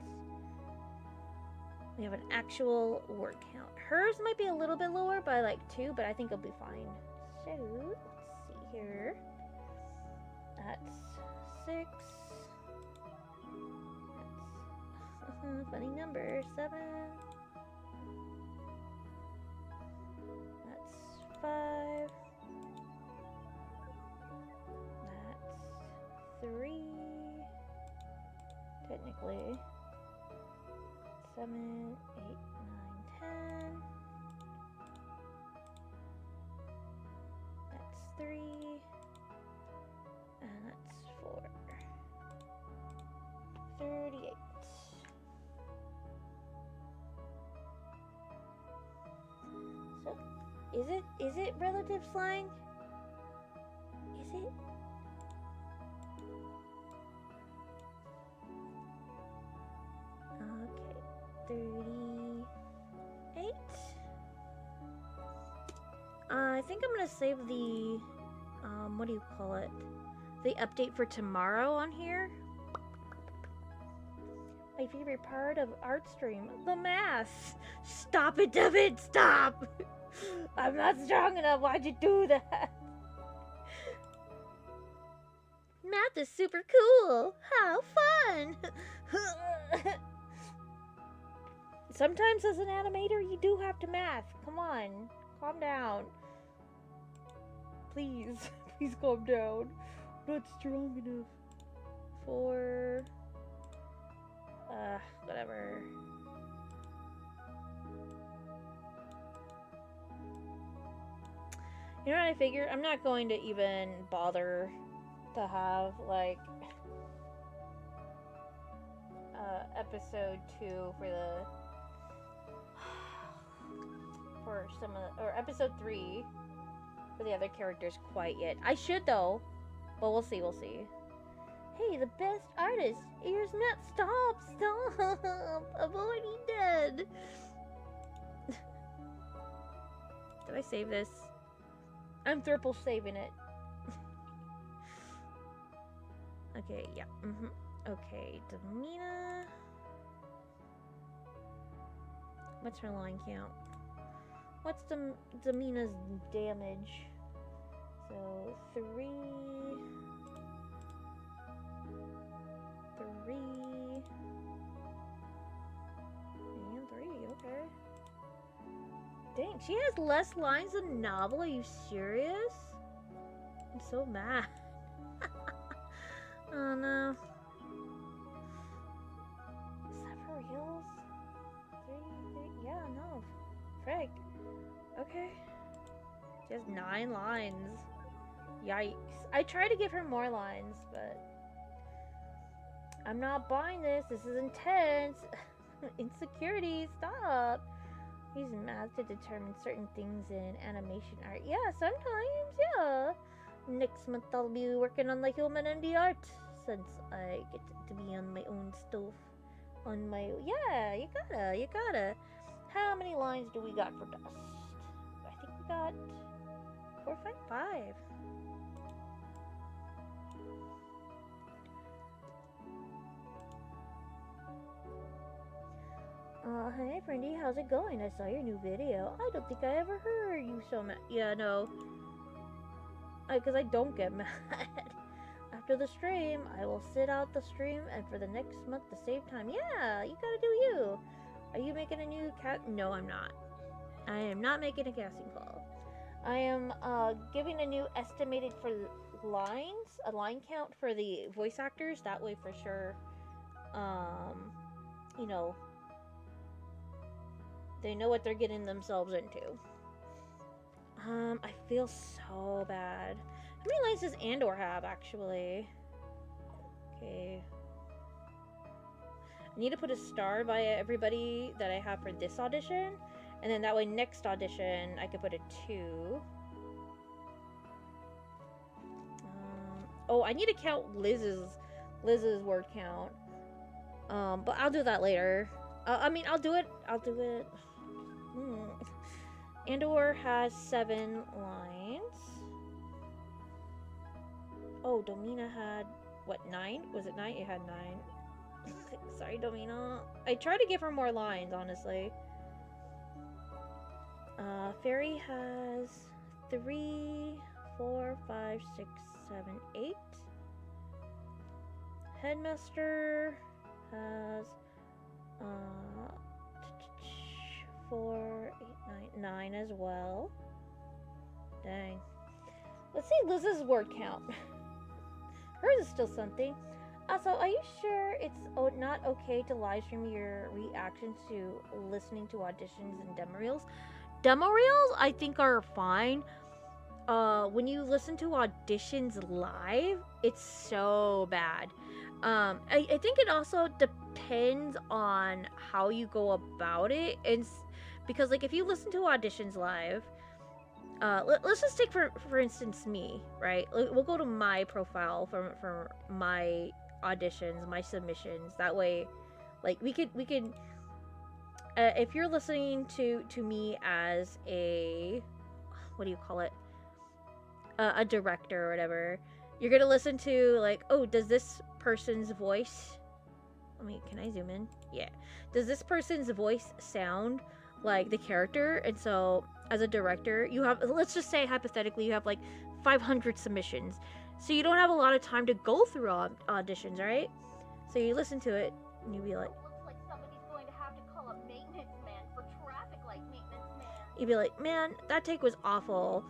We have an actual word count. Hers might be a little bit lower by like 2, but I think it'll be fine. So, let's see here. That's 6. That's funny number. 7. That's 5. That's 3. Technically. 7, 8, 9, 10. That's 3. And that's 4. 38. So, is it relative slang? Is it? Okay, 38. I think I'm gonna save the, what do you call it? The update for tomorrow on here. My favorite part of art stream, the math. Stop it, David, stop! I'm not strong enough, why'd you do that? Math is super cool, how fun! Sometimes as an animator, you do have to math. Come on, calm down. Please, please calm down. I'm not strong enough. For... whatever. You know what I figured? I'm not going to even bother to have, like, episode 2 for the... for some of the... or episode 3 for the other characters quite yet. I should, though. But we'll see, we'll see. Hey, the best artist! Here's Matt. Stop! Stop! I'm already dead! Did I save this? I'm triple saving it. Okay, yeah. Okay, Damina. What's her line count? What's Damina's damage? So, 3... 3 and 3, okay. Dang, she has less lines than Novel, are you serious? I'm so mad. Oh no. Is that for reals? 3, yeah, no. Frick. Okay. She has 9 lines. Yikes. I tried to give her more lines, but... I'm not buying this. This is intense. Insecurity. Stop. Use math to determine certain things in animation art. Yeah, sometimes. Yeah. Next month I'll be working on the human and the art, since I get to be on my own stuff. On my... Yeah, you gotta. How many lines do we got for Dust? I think we got 4, 5, 5. Hey, friendy, how's it going? I saw your new video. I don't think I ever heard you so mad. Yeah, no. Because I don't get mad. After the stream, I will sit out the stream and for the next month to save time. Yeah, you gotta do you. Are you making a new cat? No, I'm not. I am not making a casting call. I am giving a new estimated for lines, a line count for the voice actors. That way, for sure, you know, they know what they're getting themselves into. I feel so bad. How many lines does Andor have, actually? Okay. I need to put a star by everybody that I have for this audition. And then that way, next audition, I could put a 2. Oh, I need to count Liz's word count. But I'll do that later. I mean, I'll do it. Andor has 7 lines. Oh, Domina had, what, 9? Was it 9? It had 9. Sorry, Domina. I tried to give her more lines, honestly. Fairy has 3, 4, 5, 6, 7, 8. Headmaster has 4, 8, 9 as well. Dang. Let's see Liz's word count. Hers is still something. Also, are you sure it's not okay to live stream your reactions to listening to auditions and demo reels? Demo reels, I think, are fine. When you listen to auditions live, it's so bad. I think it also depends on how you go about it, and because like if you listen to auditions live, let's just take for instance me, right? We'll go to my profile for my auditions, my submissions. That way, like we could if you're listening to me as a, what do you call it, a director or whatever, you're gonna listen to like, oh, does this person's voice, can I zoom in? Yeah, does this person's voice sound like the character? And so as a director, you have, let's just say hypothetically, you have like 500 submissions, so you don't have a lot of time to go through auditions, right? So you listen to it and you be like, looks like somebody's going to have to call a maintenance man for traffic light maintenance man. You'd be like, man, that take was awful.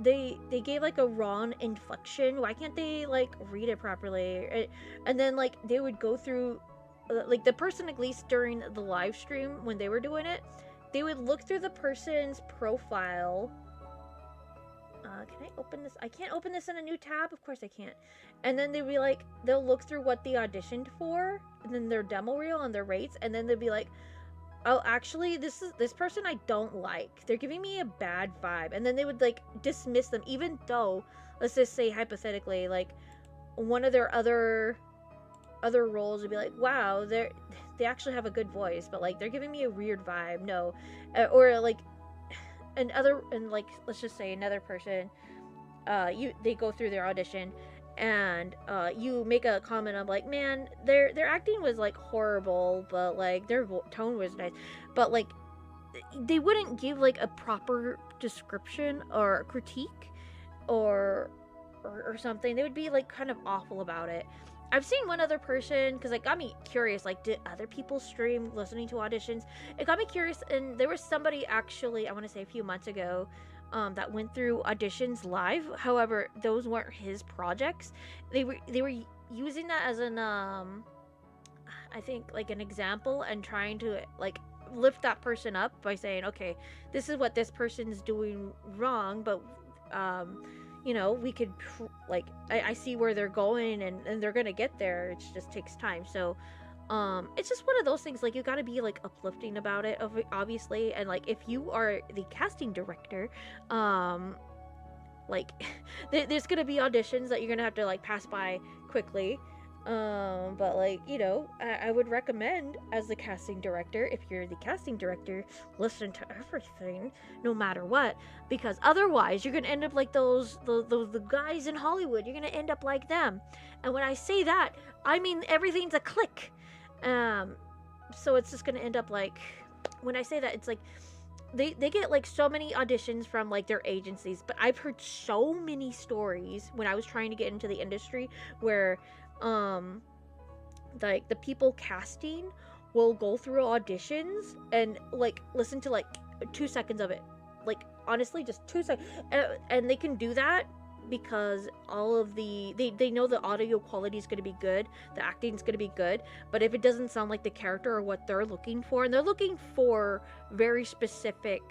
They gave like a wrong inflection. Why can't they like read it properly? And then like they would go through, like the person, at least during the live stream when they were doing it, they would look through the person's profile. Can I open this? I can't open this in a new tab. Of course I can't. And then they'd be like, they'll look through what they auditioned for, and then their demo reel and their rates, and then they'd be like, oh, actually, this person I don't like. They're giving me a bad vibe. And then they would like dismiss them, even though, let's just say hypothetically, like one of their other roles would be like, wow, they actually have a good voice, but like they're giving me a weird vibe. No, or like and like let's just say another person, they go through their audition, and you make a comment of like, man, their acting was like horrible, but like their tone was nice, but like they wouldn't give like a proper description or critique or something. They would be like kind of awful about it. I've seen one other person, because it got me curious, like, did other people stream listening to auditions? It got me curious, and there was somebody actually, I want to say a few months ago, that went through auditions live. However, those weren't his projects. They were using that as an I think like an example, and trying to like lift that person up by saying, okay, this is what this person's doing wrong, but you know, we could like I see where they're going, and they're gonna get there. It just takes time. So it's just one of those things, like you gotta be like uplifting about it, obviously. And like if you are the casting director, like there's gonna be auditions that you're gonna have to like pass by quickly, but like, you know, I would recommend, as the casting director, if you're the casting director, listen to everything no matter what, because otherwise you're gonna end up like the guys in Hollywood. You're gonna end up like them. And when I say that, I mean everything's a click. So it's just gonna end up like, when I say that, it's like they get like so many auditions from like their agencies, but I've heard so many stories when I was trying to get into the industry where like the people casting will go through auditions and like listen to like 2 seconds of it. Like, honestly, just 2 seconds. And they can do that because all of they know the audio quality is going to be good, the acting is going to be good, but if it doesn't sound like the character or what they're looking for, and they're looking for very specific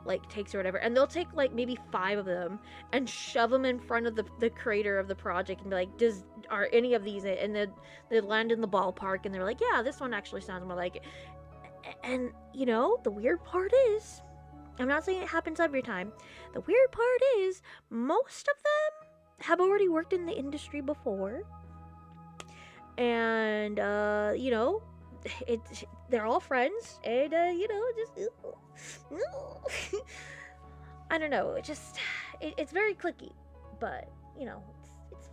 like takes or whatever, and they'll take like maybe 5 of them and shove them in front of the creator of the project and be like, are any of these it? And then they land in the ballpark and they're like, yeah, this one actually sounds more like it. And you know, the weird part is, I'm not saying it happens every time, the weird part is most of them have already worked in the industry before, and you know, they're all friends, and you know, just I don't know, it's very clicky, but you know, it's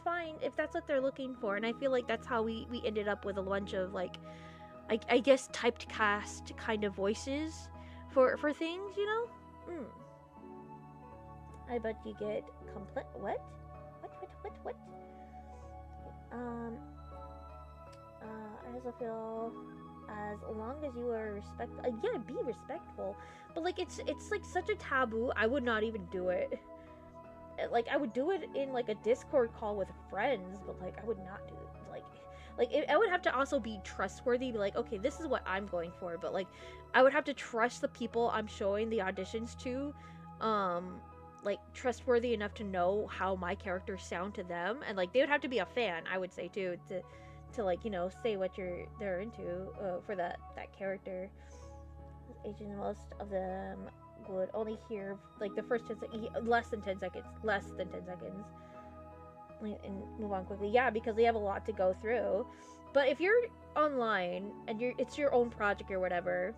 fine if that's what they're looking for. And I feel like that's how we ended up with a bunch of like, I guess typecast kind of voices for things, you know. I bet you get what I also feel, as long as you are yeah, be respectful, but like it's like such a taboo. I would not even do it. Like, I would do it in like a Discord call with friends, but like I would not do it like I would have to also be trustworthy, be like, okay, this is what I'm going for, but like I would have to trust the people I'm showing the auditions to, like trustworthy enough to know how my characters sound to them, and like they would have to be a fan, I would say, too, to like, you know, say what they're into for that character. Agents, most of them would only hear like the first 10 seconds, less than 10 seconds, and move on quickly. Yeah, because they have a lot to go through. But if you're online and it's your own project or whatever,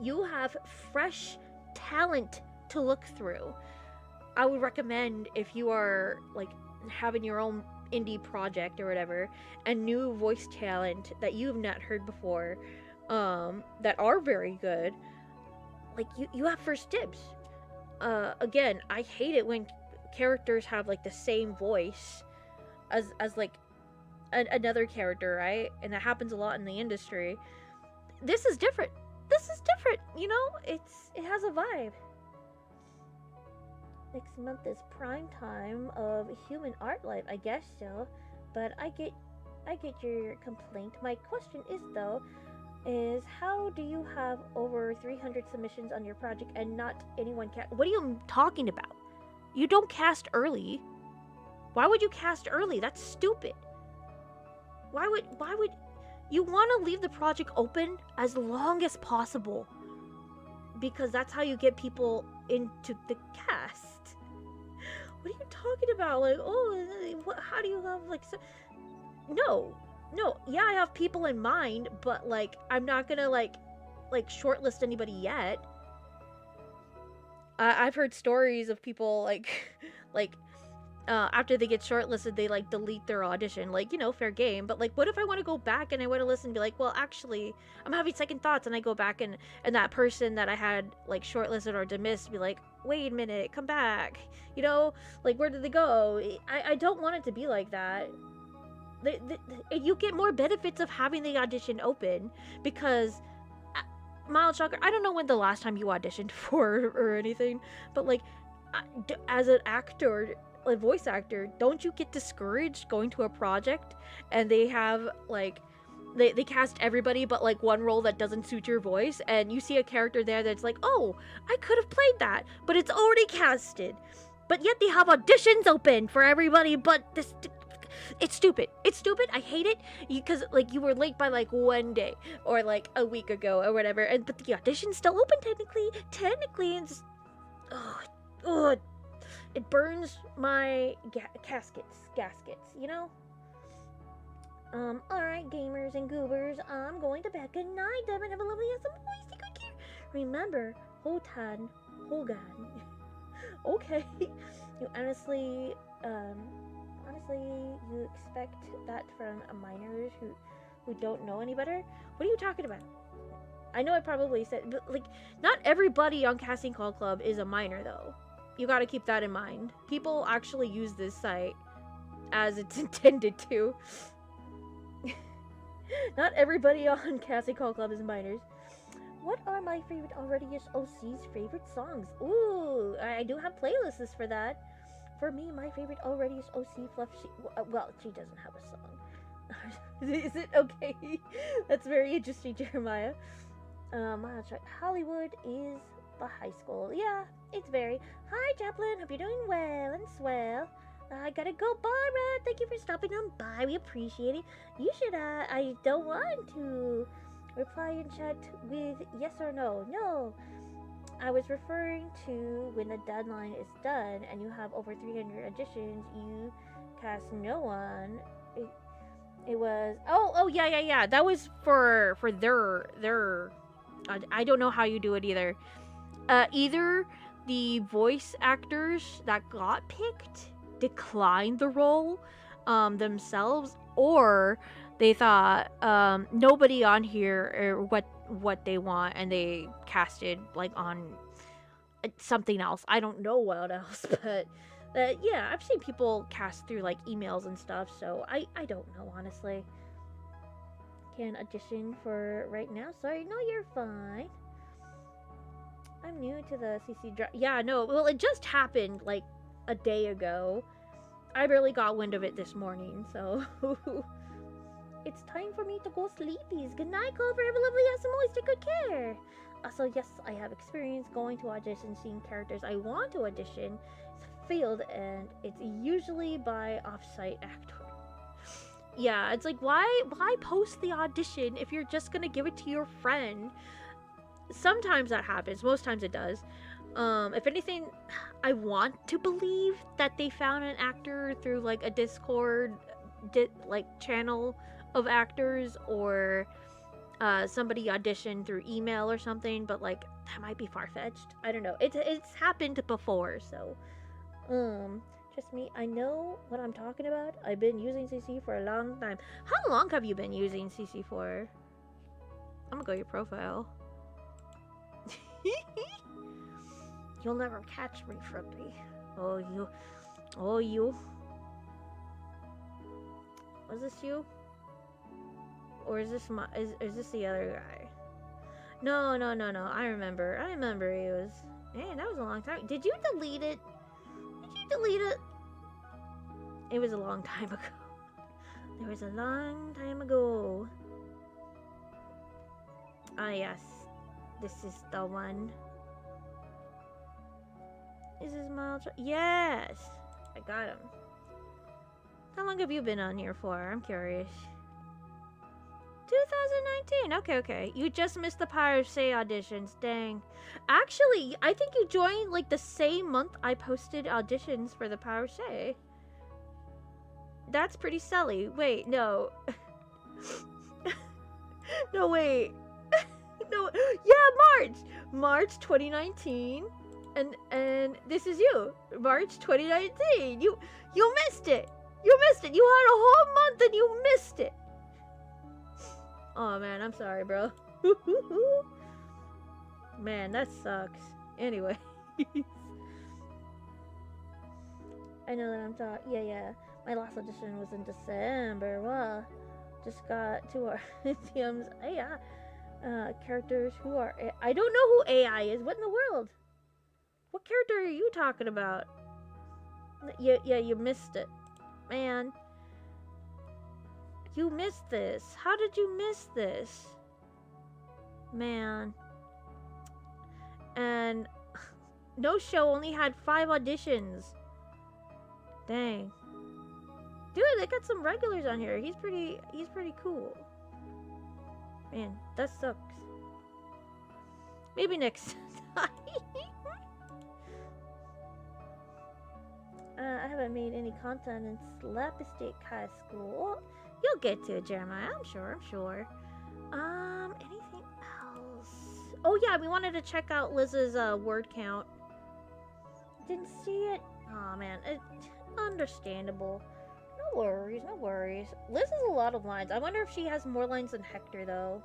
you have fresh talent to look through. I would recommend, if you are like having your own indie project or whatever, and new voice talent that you've not heard before, that are very good, like you have first dibs. Again, I hate it when characters have like the same voice as like another character, right? And that happens a lot in the industry. This is different, you know. It has a vibe. Next month is prime time of Human Art Life, I guess so. But I get your complaint. My question is how do you have over 300 submissions on your project and not anyone what are you talking about? You don't cast early. Why would you cast early? That's stupid. Why would you want to leave the project open as long as possible? Because that's how you get people into the cast. What are you talking about? Like, oh, how do you have like no, yeah, I have people in mind, but like I'm not gonna like shortlist anybody yet. I've heard stories of people like after they get shortlisted, they like delete their audition. Like, you know, fair game, but like, what if I want to go back and I want to listen and be like, well, actually, I'm having second thoughts, and I go back and that person that I had like shortlisted or dismissed be like, wait a minute, come back, you know, like, where did they go? I don't want it to be like that. You get more benefits of having the audition open, because Mild Shocker, I don't know when the last time you auditioned for or anything, but like, as an actor, a voice actor, don't you get discouraged going to a project and they have like they cast everybody but like one role that doesn't suit your voice, and you see a character there that's like, oh, I could have played that, but it's already casted, but yet they have auditions open for everybody but this. It's stupid. I hate it, because like you were late by like 1 day or like a week ago or whatever, and but the audition's still open technically, and just, it burns my gaskets, you know. Alright, gamers and goobers, I'm going to bed. Good night, Devin. Have a lovely awesome voice. Take good care. Remember, Hogan. Okay. You honestly, you expect that from minors who don't know any better? What are you talking about? I know I probably said, but like, not everybody on Casting Call Club is a minor, though. You gotta keep that in mind. People actually use this site as it's intended to. Not everybody on Casting Call Club is minors. What are my favorite already-ish OC's favorite songs? Ooh, I do have playlists for that. For me, my favorite already-ish OC fluff. Well, she doesn't have a song. Is it okay? That's very interesting, Jeremiah. I'll try. Hollywood is the high school. Yeah, it's very. Hi, Chaplin. Hope you're doing well and swell. I gotta go, Barbara. Thank you for stopping on by. We appreciate it. You should. I don't want to reply in chat with yes or no. No, I was referring to when the deadline is done and you have over 300 additions. You cast no one. It was. Oh, yeah. That was for their. I don't know how you do it either. Either the voice actors that got picked declined the role themselves, or they thought nobody on here or what they want, and they casted like on something else. I don't know what else, but yeah, I've seen people cast through like emails and stuff, so I don't know, honestly. Can audition for right now. Sorry, no, you're fine. I'm new to the CC drive. Yeah, no, well, it just happened like a day ago. I barely got wind of it this morning, so it's time for me to go sleepies. Good night, Clover. Have a lovely awesome always take good care. Also, yes, I have experience going to audition, seeing characters I want to audition failed, and it's usually by off-site actor. Yeah, it's like why post the audition if you're just gonna give it to your friend? Sometimes that happens. Most times it does. If anything, I want to believe that they found an actor through like a Discord like channel of actors, or somebody auditioned through email or something, but like that might be far-fetched. I don't know. It's happened before, so trust me, I know what I'm talking about. I've been using CC for a long time. How long have you been using CC for? I'm gonna go to your profile. You'll never catch me, Frumpy. Oh, you. Was this you? Or is this is this the other guy? No. I remember he was. Man, that was a long time. Did you delete it? It was a long time ago. There was a long time ago. Ah, yes. This is the one. Is this Miles? Yes! I got him. How long have you been on here for? I'm curious. 2019. Okay. You just missed the Power of Say auditions. Dang. Actually, I think you joined like the same month I posted auditions for the Power of Say. That's pretty silly. Wait, no. No, wait. No. Yeah, March 2019. And this is you. March 2019. You missed it. You had a whole month and you missed it. Oh man, I'm sorry, bro. Man, that sucks. Anyway. I know that I'm talking. Yeah. My last audition was in December. Well, just got to our TM's AI characters who are. I don't know who AI is. What in the world? What character are you talking about? Yeah, you missed it. Man. You missed this. How did you miss this? Man. And no show only had 5 auditions. Dang. Dude, they got some regulars on here. He's pretty cool. Man, that sucks. Maybe next time. I haven't made any content in Slap State High School. Well, you'll get to it, Jeremiah. I'm sure. Anything else? Oh yeah, we wanted to check out Liz's word count. Didn't see it. Oh man, understandable. No worries. Liz has a lot of lines. I wonder if she has more lines than Hector though.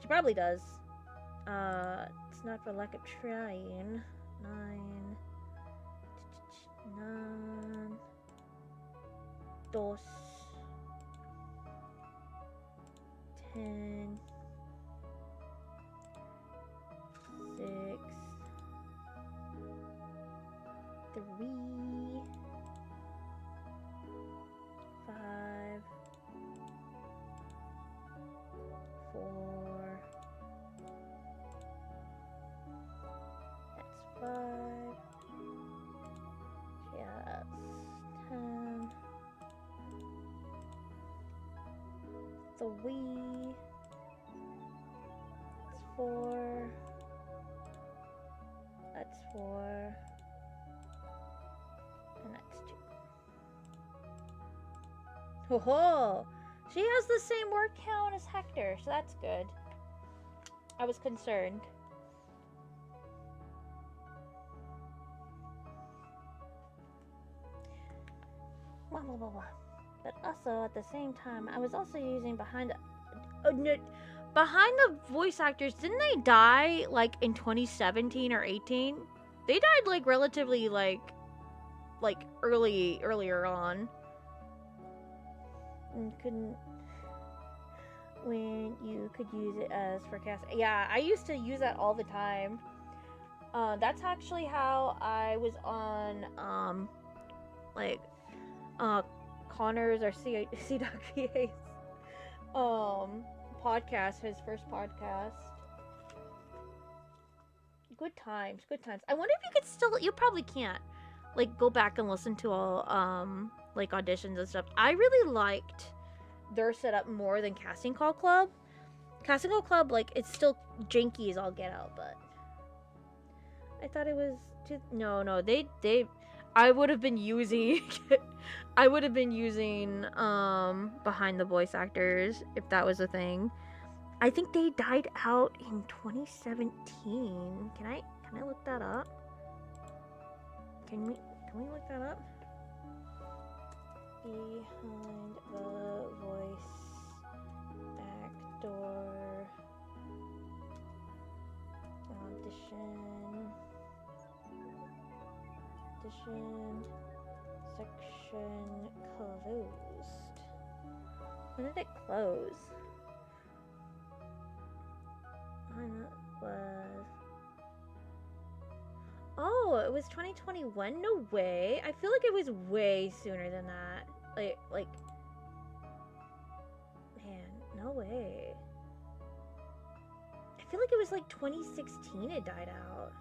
She probably does. It's not for lack of trying. 9. 2, 10, 3, 5, 4. That's 5. Yeah, that's 10. 3. That's 4. That's 4. And that's 2. Ho ho! She has the same word count as Hector, so that's good. I was concerned. Blah, blah, blah, blah. But also, at the same time, I was also using behind the voice actors. Didn't they die, like, in 2017 or 18? They died, like, relatively, like earlier on. And couldn't... When you could use it as for cast. Yeah, I used to use that all the time. That's actually how I was on, Connor's or C.VA's podcast, his first podcast. Good times. I wonder if you could still, you probably can't, like, go back and listen to all, like, auditions and stuff. I really liked their setup more than Casting Call Club. Casting Call Club, like, it's still janky as all get out, but I thought it was no, they I would have been using behind the voice actors if that was a thing. I think they died out in 2017. Can I look that up? Can we look that up? Behind the voice actor audition section closed. When did it close? It was 2021? No way. I feel like it was way sooner than that. Like, man, no way. I feel like it was like 2016 it died out.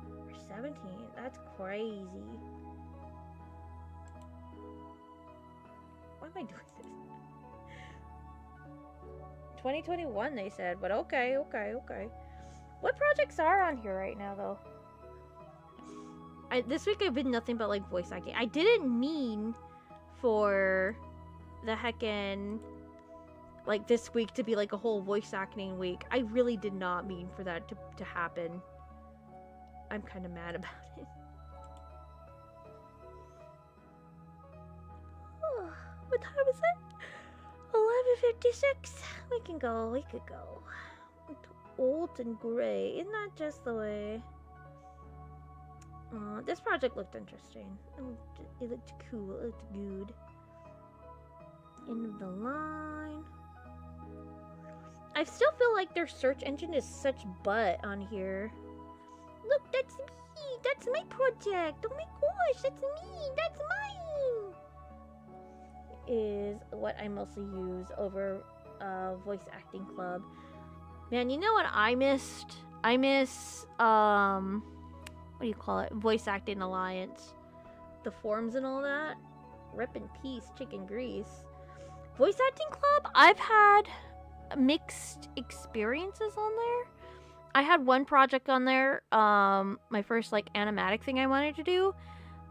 Or 17. That's crazy. Why am I doing this? 2021 they said, but okay. What projects are on here right now though? This week I've been nothing but like voice acting. I didn't mean for the heckin' like this week to be like a whole voice acting week. I really did not mean for that to happen. I'm kind of mad about it. Oh, what time is it? 11:56. We could go. It's old and gray. Isn't that just the way? This project looked interesting. It looked cool. It looked good. End of the line. I still feel like their search engine is such butt on here. Look, that's me. That's my project. Oh my gosh, that's me. That's mine. Is what I mostly use over Voice Acting Club. Man, you know what I missed? I miss what do you call it? Voice Acting Alliance. The forums and all that. Rip in peace, chicken grease. Voice Acting Club, I've had mixed experiences on there. I had one project on there, my first like animatic thing I wanted to do,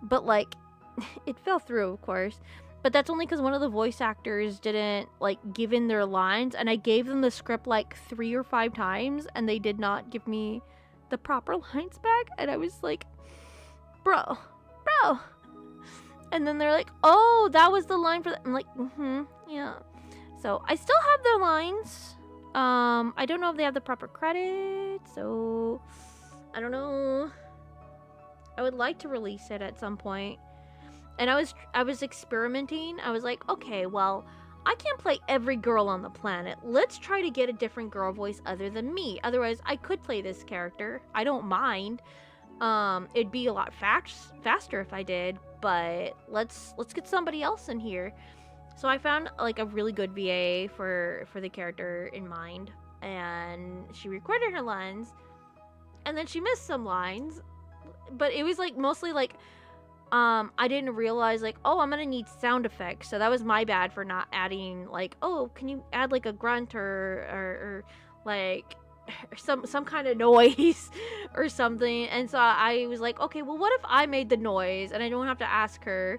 but like it fell through, of course. But that's only because one of the voice actors didn't like give in their lines, and I gave them the script like 3 or 5 times, and they did not give me the proper lines back, and I was like, bro. And then they're like, oh, that was the line for that. I'm like, yeah. So I still have their lines. I don't know if they have the proper credit, so I don't know. I would like to release it at some point. And I was experimenting. I was like, okay, well, I can't play every girl on the planet. Let's try to get a different girl voice other than me. Otherwise, I could play this character. I don't mind. It'd be a lot faster if I did, but let's get somebody else in here. So I found like a really good VA for the character in mind, and she recorded her lines, and then she missed some lines, but it was like mostly like I didn't realize like, oh, I'm gonna need sound effects, so that was my bad for not adding like, oh, can you add like a grunt or like some kind of noise or something. And so I was like, okay, well, what if I made the noise and I don't have to ask her,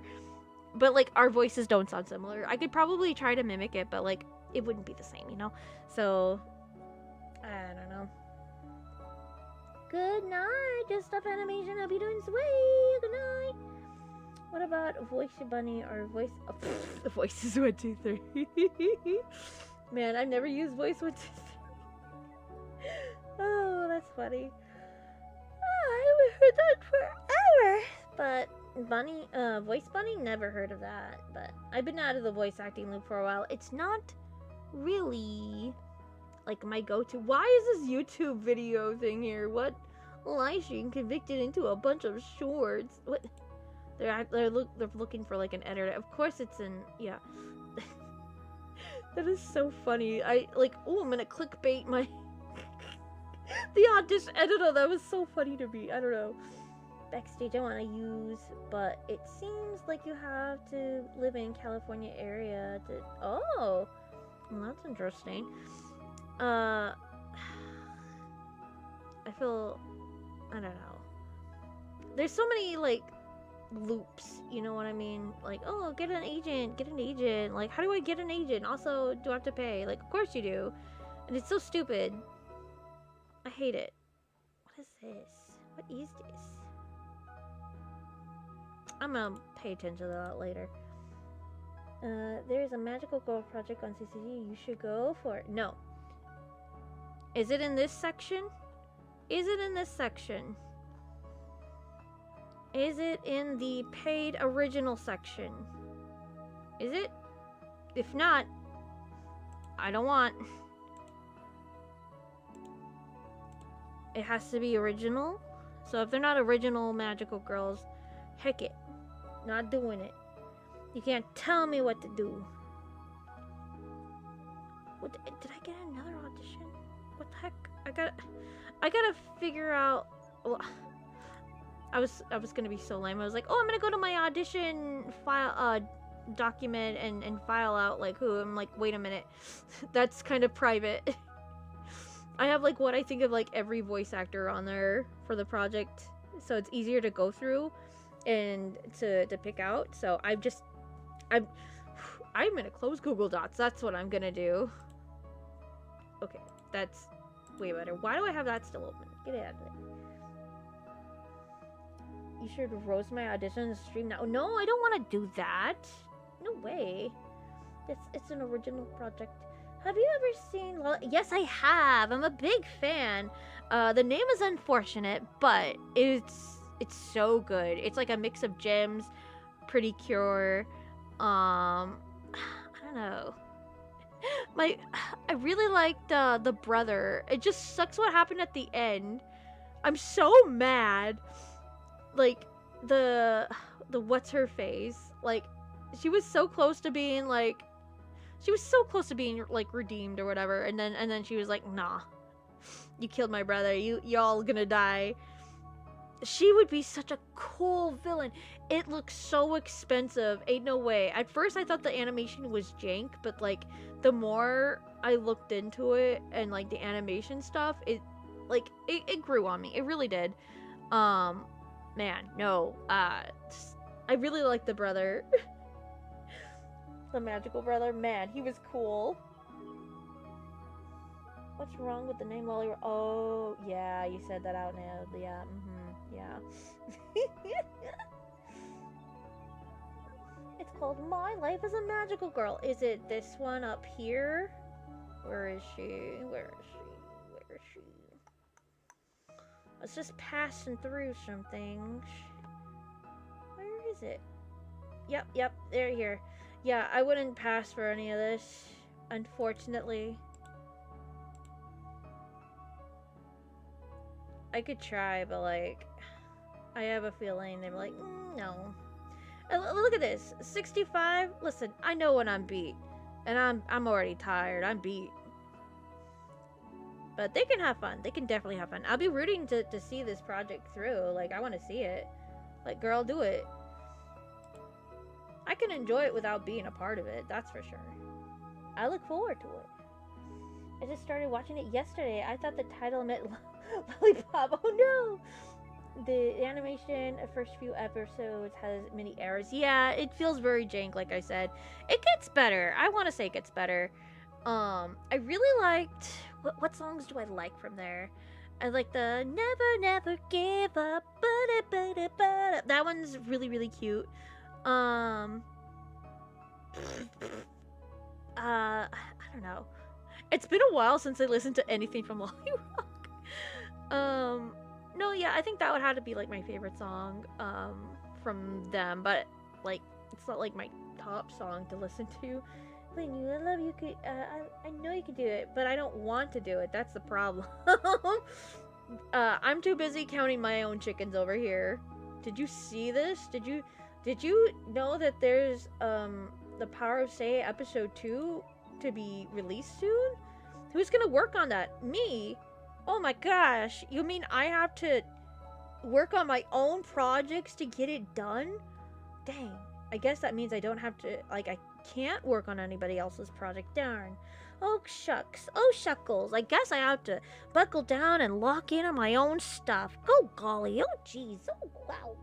but like our voices don't sound similar. I could probably try to mimic it, but like it wouldn't be the same, you know. So I don't know. Good night, just stuff animation. Hope you're doing sweet. Good night. What about voice bunny or voice? Oh, the voice is 1, 2, 3. Man, I've never used voice 1, 2, 3. Oh, that's funny. Oh, I haven't heard that forever. But bunny, voice bunny, never heard of that. But I've been out of the voice acting loop for a while. It's not really like my go-to. Why is this YouTube video thing here? What? Live stream convicted into a bunch of shorts. What? They're looking for like an editor. Of course it's in, yeah. That is so funny. I like, oh, I'm gonna clickbait my the audition editor. That was so funny to me. I don't know. Backstage I want to use, but it seems like you have to live in California area to. Oh, well, that's interesting. I feel, I don't know. There's so many like loops, you know what I mean? Like, oh, get an agent. Like, how do I get an agent? Also, do I have to pay? Like, of course you do. And it's so stupid. I hate it. What is this? What is this? I'm gonna pay attention to that later. There's a magical girl project on CCG. You should go for it. No. Is it in this section? Is it in this section? Is it in the paid original section? Is it? If not, I don't want. It has to be original. So if they're not original magical girls, heck it. Not doing it. You can't tell me what to do. What did I get another audition? What the heck? I gotta figure out. Well, I was gonna be so lame. I was like, oh, I'm gonna go to my audition file document and file out like who. I'm like, wait a minute, that's kind of private. I have like what I think of like every voice actor on there for the project, so it's easier to go through and to pick out. So I'm gonna close Google Docs. That's what I'm gonna do. Okay, that's way better. Why do I have that still open? Get it out of there. You should roast my audition in the stream now. No, I don't want to do that. No way. It's an original project. Have you ever seen Lola? Yes, I have. I'm a big fan. The name is unfortunate, but it's so good. It's like a mix of gems, Pretty Cure. I don't know. I really liked the brother. It just sucks what happened at the end. I'm so mad. Like the what's her face? Like she was so close to being like redeemed or whatever, and then she was like, nah, you killed my brother, y'all gonna die. She would be such a cool villain. It looks so expensive. Ain't no way. At first I thought the animation was jank, but like the more I looked into it and like the animation stuff, it grew on me. It really did. Man, no. I really like the brother. The magical brother. Man, he was cool. What's wrong with the name Lolly? Oh, yeah, you said that out now. Yeah, yeah. It's called My Life as a Magical Girl. Is it this one up here? Where is she? I was just passing through some things. Where is it? Yep, they're here. Yeah, I wouldn't pass for any of this, unfortunately. I could try, but like, I have a feeling they were like, no. And look at this, 65. Listen, I know when I'm beat, and I'm already tired. I'm beat. But they can have fun. They can definitely have fun. I'll be rooting to see this project through. Like, I want to see it. Like, girl, do it. I can enjoy it without being a part of it. That's for sure. I look forward to it. I just started watching it yesterday. I thought the title meant lollipop. Oh no! The animation, the first few episodes has many errors. Yeah, it feels very jank, like I said. It gets better. I want to say it gets better. I really liked... What songs do I like from there? I like the Never Never Give Up. That one's really, really cute. I don't know. It's been a while since I listened to anything from Lolly Rock. No, yeah, I think that would have to be like my favorite song from them, but like it's not like my top song to listen to. When you I love you could I know you could do it, but I don't want to do it. That's the problem. I'm too busy counting my own chickens over here. Did you see this? Did you know that there's the Power of Say episode 2 to be released soon? Who's gonna work on that? Me? Oh my gosh, you mean I have to work on my own projects to get it done? Dang, I guess that means I don't have to, like, I can't work on anybody else's project. Darn. Oh shucks, oh shuckles, I guess I have to buckle down and lock in on my own stuff. Oh golly, oh jeez, oh wow.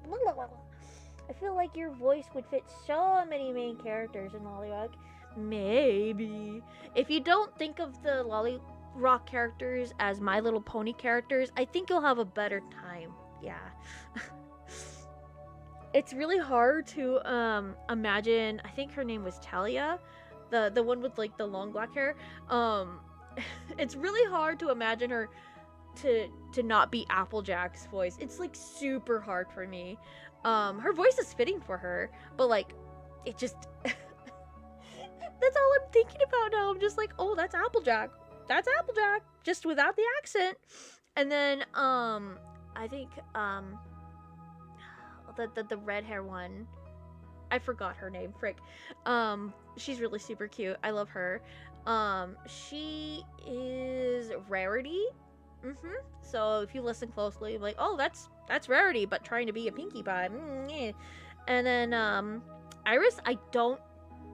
I feel like your voice would fit so many main characters in Lolly Rock. Maybe. If you don't think of the Lolly Rock characters as My Little Pony characters, I think you'll have a better time. Yeah. It's really hard to imagine. I think her name was Talia, the one with like the long black hair. It's really hard to imagine her to not be Applejack's voice. It's like super hard for me. Her voice is fitting for her, but like it just that's all I'm thinking about now. I'm just like, oh, that's Applejack. That's Applejack, just without the accent. And then I think the red hair one, I forgot her name, frick. She's really super cute. I love her. She is Rarity. So if you listen closely, you're like, oh, that's Rarity, but trying to be a Pinkie Pie. Yeah. And then Iris, I don't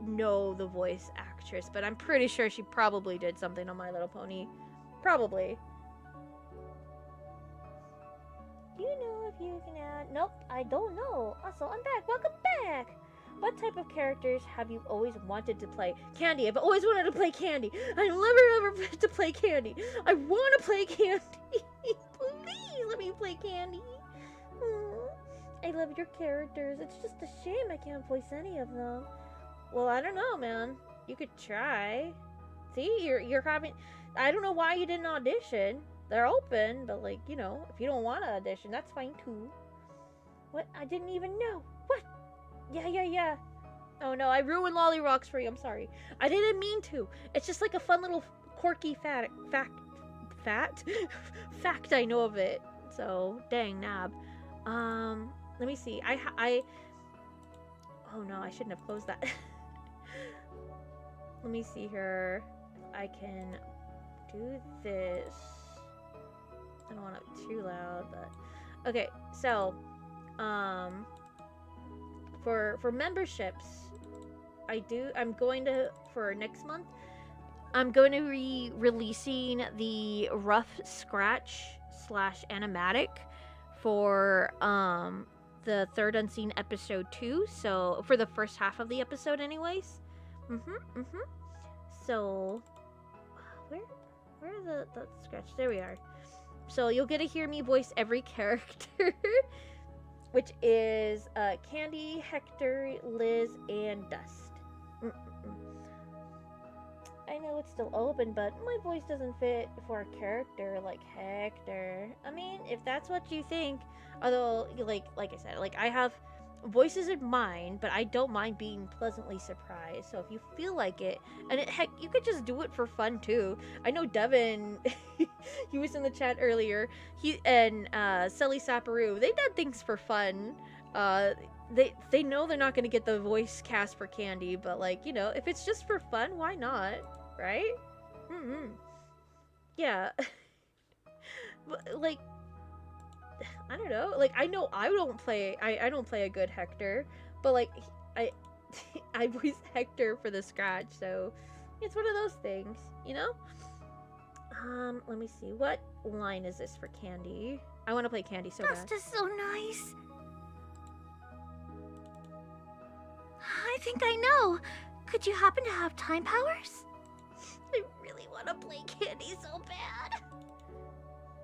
know the voice actress, but I'm pretty sure she probably did something on My Little Pony. Probably. Do you know if you can add... Nope, I don't know. Also, I'm back. Welcome back. What type of characters have you always wanted to play? Candy. I've always wanted to play Candy. I never ever to play Candy. I want to play Candy. Please let me play Candy. I love your characters. It's just a shame I can't voice any of them. Well, I don't know, man. You could try. See, you're having... I don't know why you didn't audition. They're open, but like, you know, if you don't want to audition, that's fine too. What? I didn't even know. What? Yeah. Oh no, I ruined Lolly Rocks for you. I'm sorry. I didn't mean to. It's just like a fun little quirky fact I know of it. So, dang nab. Let me see. Oh no, I shouldn't have closed that. Let me see here. I can do this. I don't want it too loud, but okay. So, for memberships, I'm going to, for next month, I'm going to be releasing the rough scratch / animatic for the Third Unseen episode 2. So for the first half of the episode, anyways. So where are the scratch? There we are. So you'll get to hear me voice every character, which is Candy, Hector, Liz, and Dust. I know it's still open, but my voice doesn't fit for a character like Hector. I mean, if that's what you think, although like I said, like I voice isn't mine, but I don't mind being pleasantly surprised. So if you feel like it, and heck, you could just do it for fun too. I know Devin, he was in the chat earlier. He and Selly Saparu, they did things for fun. They know they're not gonna get the voice cast for Candy, but like, you know, if it's just for fun, why not, right? Yeah. Like, I don't know. Like, I know I don't play a good Hector, but like I I voice Hector for the scratch, so it's one of those things, you know? Let me see. What line is this for Candy? I want to play Candy so bad. Dust is so nice. I think I know. Could you happen to have time powers? I really want to play Candy so bad.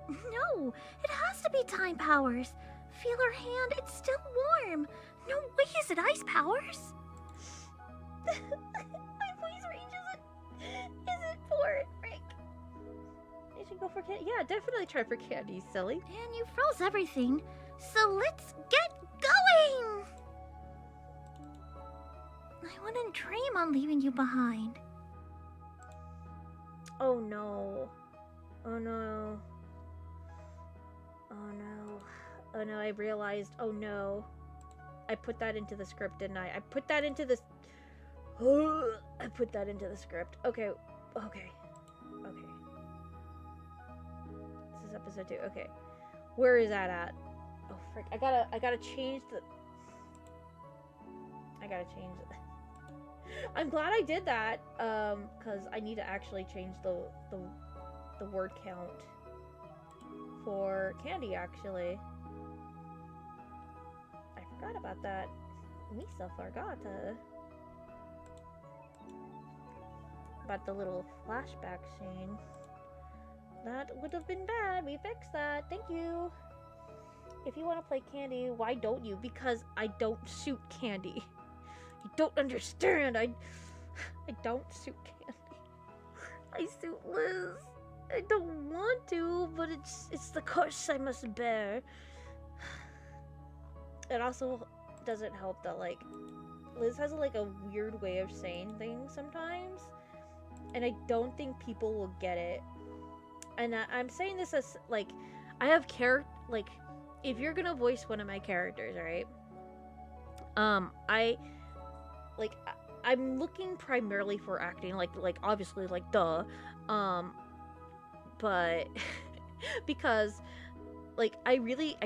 No, it has to be time powers. Feel her hand, it's still warm. No way is it ice powers. My voice range isn't for it, Rick. I should go for Candy. Yeah, definitely try for Candy, silly. And you froze everything, so let's get going! I wouldn't dream on leaving you behind. Oh no. Oh no. Oh no. Oh no, I realized. Oh no. I put that into the script, didn't I? I put that into the script. Okay. Okay. Okay. This is episode 2. Okay. Where is that at? Oh frick. I gotta change the I'm glad I did that. Cause I need to actually change the word count for Candy, actually. I forgot about that. Misa forgot about the little flashback scene. That would have been bad. We fixed that. Thank you. If you want to play Candy, why don't you? Because I don't suit Candy. You don't understand. I don't suit Candy. I suit Liz. I don't want to, but it's the curse I must bear. It also doesn't help that, like, Liz has like a weird way of saying things sometimes, and I don't think people will get it. And I'm saying this as like, I have like, if you're gonna voice one of my characters, right? I'm looking primarily for acting, like obviously, like, duh, but because like I really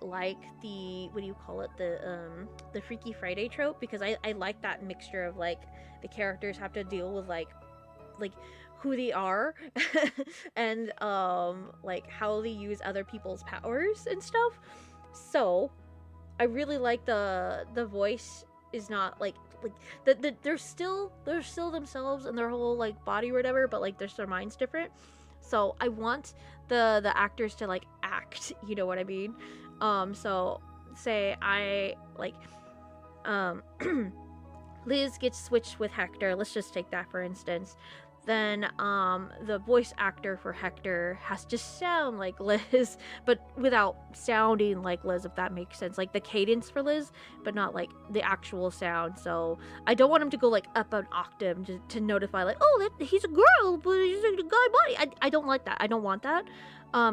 like the, what do you call it, the Freaky Friday trope, because I like that mixture of like the characters have to deal with like who they are and like how they use other people's powers and stuff. So I really like the voice is not like they're still themselves and their whole like body or whatever, but like their mind's different. So I want the actors to like act, you know what I mean? So say I like Liz gets switched with Hector. Let's just take that for instance. Then the voice actor for Hector has to sound like Liz, but without sounding like Liz, if that makes sense. Like the cadence for Liz, but not like the actual sound. So I don't want him to go like up an octave to notify like, oh, he's a girl, but he's a guy body. I don't like that. I don't want that,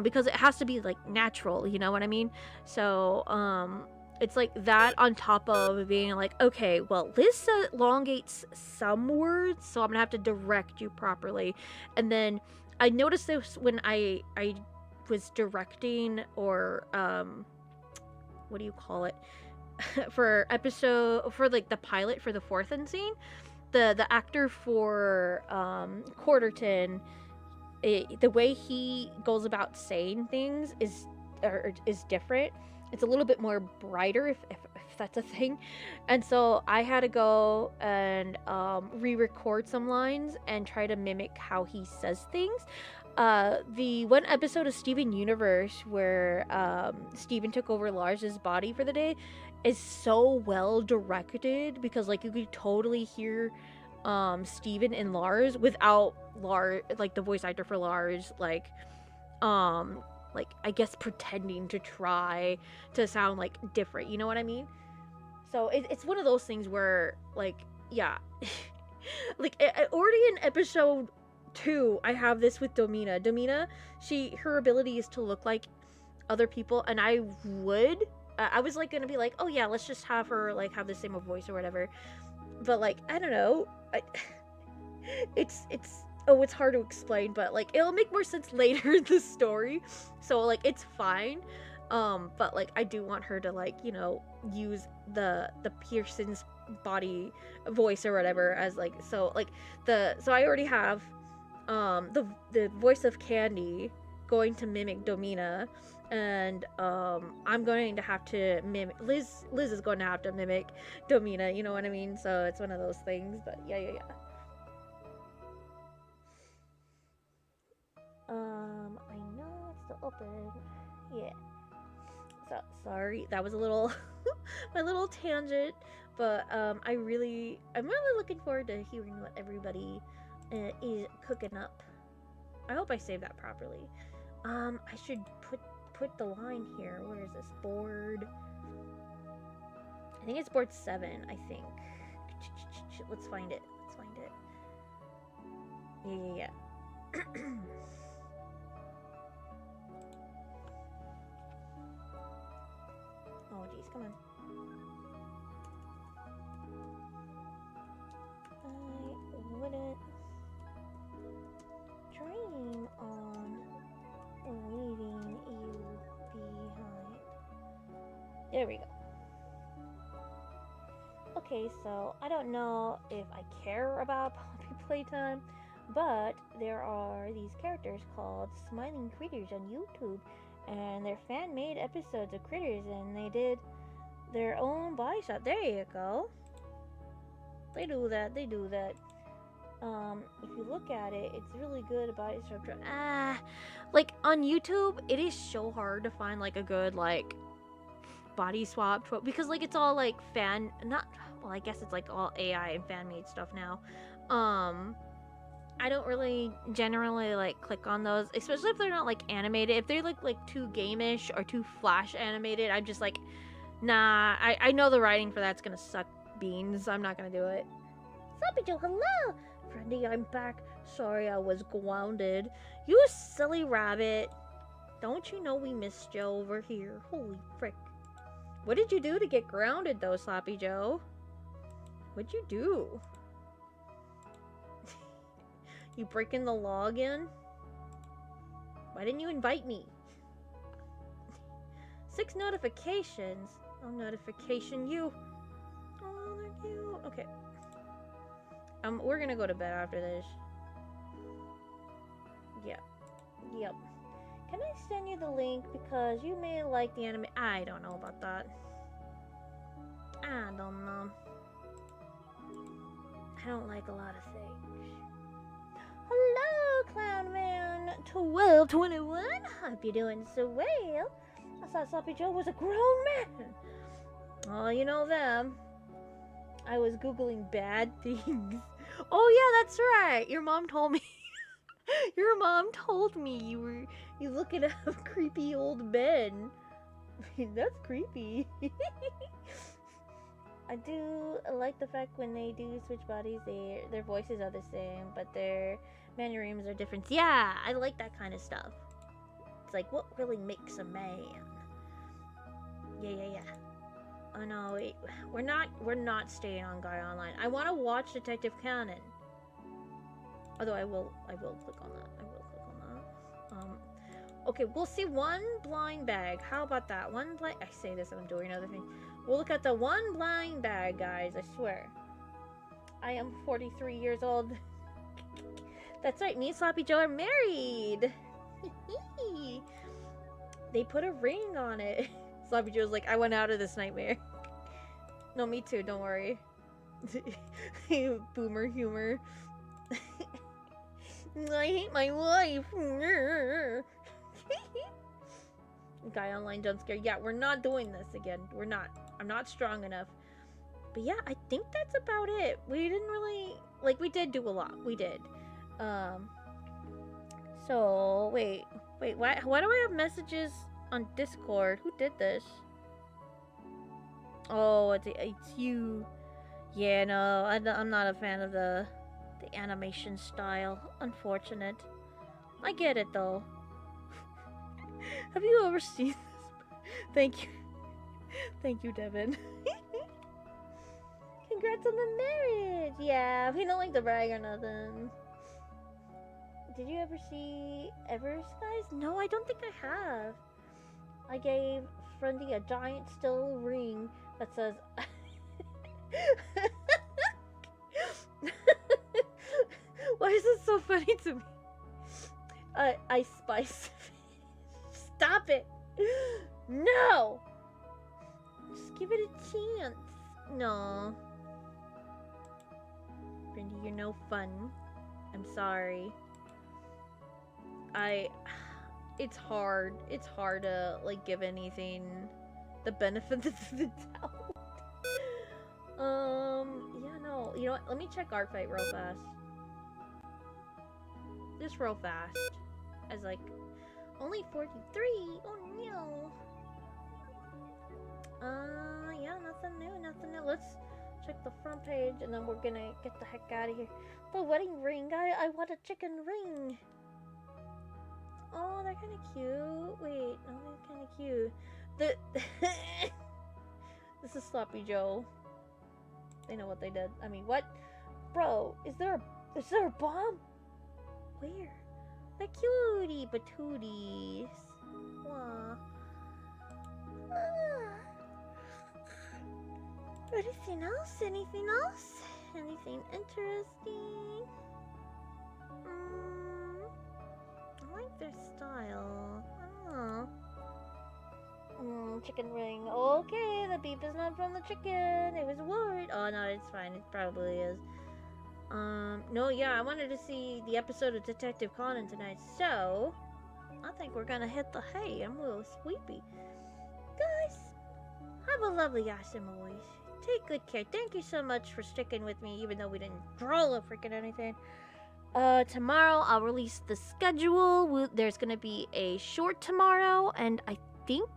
because it has to be like natural. You know what I mean? So it's like that on top of being like, okay, well, Liz elongates some words, so I'm gonna have to direct you properly. And then I noticed this when I was directing, or what do you call it, for like the pilot for the fourth scene, the actor for Quarterton, the way he goes about saying things is different. It's a little bit more brighter, if that's a thing. And so I had to go and re-record some lines and try to mimic how he says things. The one episode of Steven Universe where Steven took over Lars's body for the day is so well directed, because like you could totally hear Steven and Lars without Lars, like the voice actor for Lars, like I guess pretending to try to sound like different, you know what I mean? So it's one of those things where, like, yeah. Like, already in episode 2, I have this with Domina. Domina, her ability is to look like other people, and I would. I was, like, gonna be like, oh, yeah, let's just have her, like, have the same voice or whatever. But, like, I don't know. It's oh, it's hard to explain, but, like, it'll make more sense later in the story. So, like, it's fine. But, like, I do want her to, like, you know, use the Pearson's body voice or whatever as, like, so, like, so I already have the voice of Candy going to mimic Domina, and I'm going to have to mimic Liz is going to have to mimic Domina, you know what I mean? So it's one of those things, but yeah. I know it's still open. Yeah. So sorry, that was a little my little tangent, but I'm really looking forward to hearing what everybody is cooking up. I hope I saved that properly. I should put the line here. Where is this board? I think it's board 7. I think. Let's find it. Yeah. Oh, geez, come on. I wouldn't dream on leaving you behind. There we go. Okay, so I don't know if I care about Poppy Playtime, but there are these characters called Smiling Critters on YouTube, and they're fan-made episodes of Critters, and they did their own body shop. There you go. They do that. If you look at it, it's really good body structure. Like, on YouTube, it is so hard to find, like, a good, like, body swap, because, like, it's all, like, I guess it's, like, all AI and fan-made stuff now. I don't really generally, like, click on those, especially if they're not, like, animated. If they look, like, too game-ish or too Flash animated, I'm just like, nah, I know the writing for that's gonna suck beans. I'm not gonna do it. Sloppy Joe, hello! Friendy, I'm back. Sorry I was grounded. You silly rabbit. Don't you know we missed you over here? Holy frick. What did you do to get grounded, though, Sloppy Joe? What'd you do? You breaking the law again? Why didn't you invite me? 6 notifications. Oh, notification you. Oh, they're cute. Okay. We're gonna go to bed after this. Yep. Can I send you the link because you may like the anime? I don't know about that. I don't know. I don't like a lot of things. Hello, Clown Man 1221. Hope you're doing so well. I thought Sloppy Joe was a grown man. Oh, you know them. I was Googling bad things. Oh yeah, that's right. Your mom told me. Your mom told me you looking at a creepy old Ben. That's creepy. I do like the fact when they do switch bodies, their voices are the same, but their mannerisms are different. Yeah, I like that kind of stuff. It's like, what really makes a man? Yeah. Oh no, wait. We're not staying on Guy Online. I want to watch Detective Conan. Although I will click on that. Okay, we'll see one blind bag. How about that? I say this, I'm doing another thing. We'll look at the one blind bag, guys, I swear. I am 43 years old. That's right, me and Sloppy Joe are married. They put a ring on it. Sloppy Joe's like, I went out of this nightmare. No, me too, don't worry. Boomer humor. I hate my wife. Guy Online jump scare. Yeah, we're not doing this again. We're not. I'm not strong enough. But yeah, I think that's about it. We didn't really... Like, we did do a lot. We did. So, wait. Why do I have messages on Discord? Who did this? Oh, it's you. Yeah, no, I'm not a fan of the animation style. Unfortunate. I get it though. Have you ever seen this? Thank you. Thank you, Devin. Congrats on the marriage! Yeah, we don't like to brag or nothing. Did you ever see Ever's guys? No, I don't think I have. I gave Friendly a giant steel ring that says Why is this so funny to me? Ice spice. Stop it! No! Just give it a chance. No. Brindy, you're no fun. I'm sorry. It's hard. It's hard to, like, give anything the benefit of the doubt. Yeah, no. You know what? Let me check art fight real fast. Just real fast. As, like, only 43? Oh, no. Yeah, nothing new. Let's check the front page, and then we're gonna get the heck out of here. The wedding ring. I want a chicken ring. Oh, they're kind of cute. Wait, no, they're kind of cute. This is Sloppy Joe. They know what they did. I mean, what? Bro, is there a bomb? Where? The cutie patooties. Wow. Anything else? Anything else? Anything interesting? I like their style. I don't know. Chicken ring. Okay, the beef is not from the chicken. It was wood. Oh no, it's fine. It probably is. No, yeah, I wanted to see the episode of Detective Conan tonight, so I think we're gonna hit the hay. I'm a little sleepy. Guys, have a lovely awesome always. Take good care. Thank you so much for sticking with me, even though we didn't draw a freaking anything. Tomorrow I'll release the schedule. There's gonna be a short tomorrow, and I think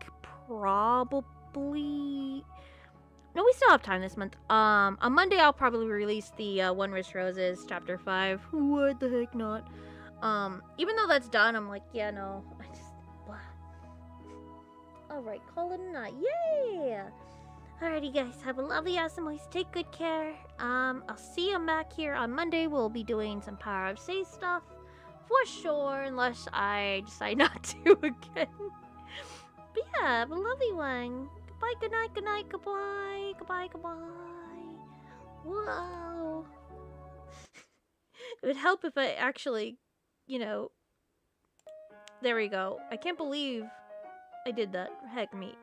probably... No, we still have time this month. On Monday I'll probably release the One Wish Roses Chapter 5. What the heck not? Even though that's done, I'm like, yeah, no. I just... Blah. Alright, call it a night. Yeah! Alrighty guys, have a lovely awesome week. Take good care. I'll see you back here on Monday. We'll be doing some Power of Say stuff. For sure, unless I decide not to again. But yeah, have a lovely one. Goodbye, good night, goodbye. Goodbye. Whoa. It would help if I actually, you know... There we go. I can't believe I did that. Heck me.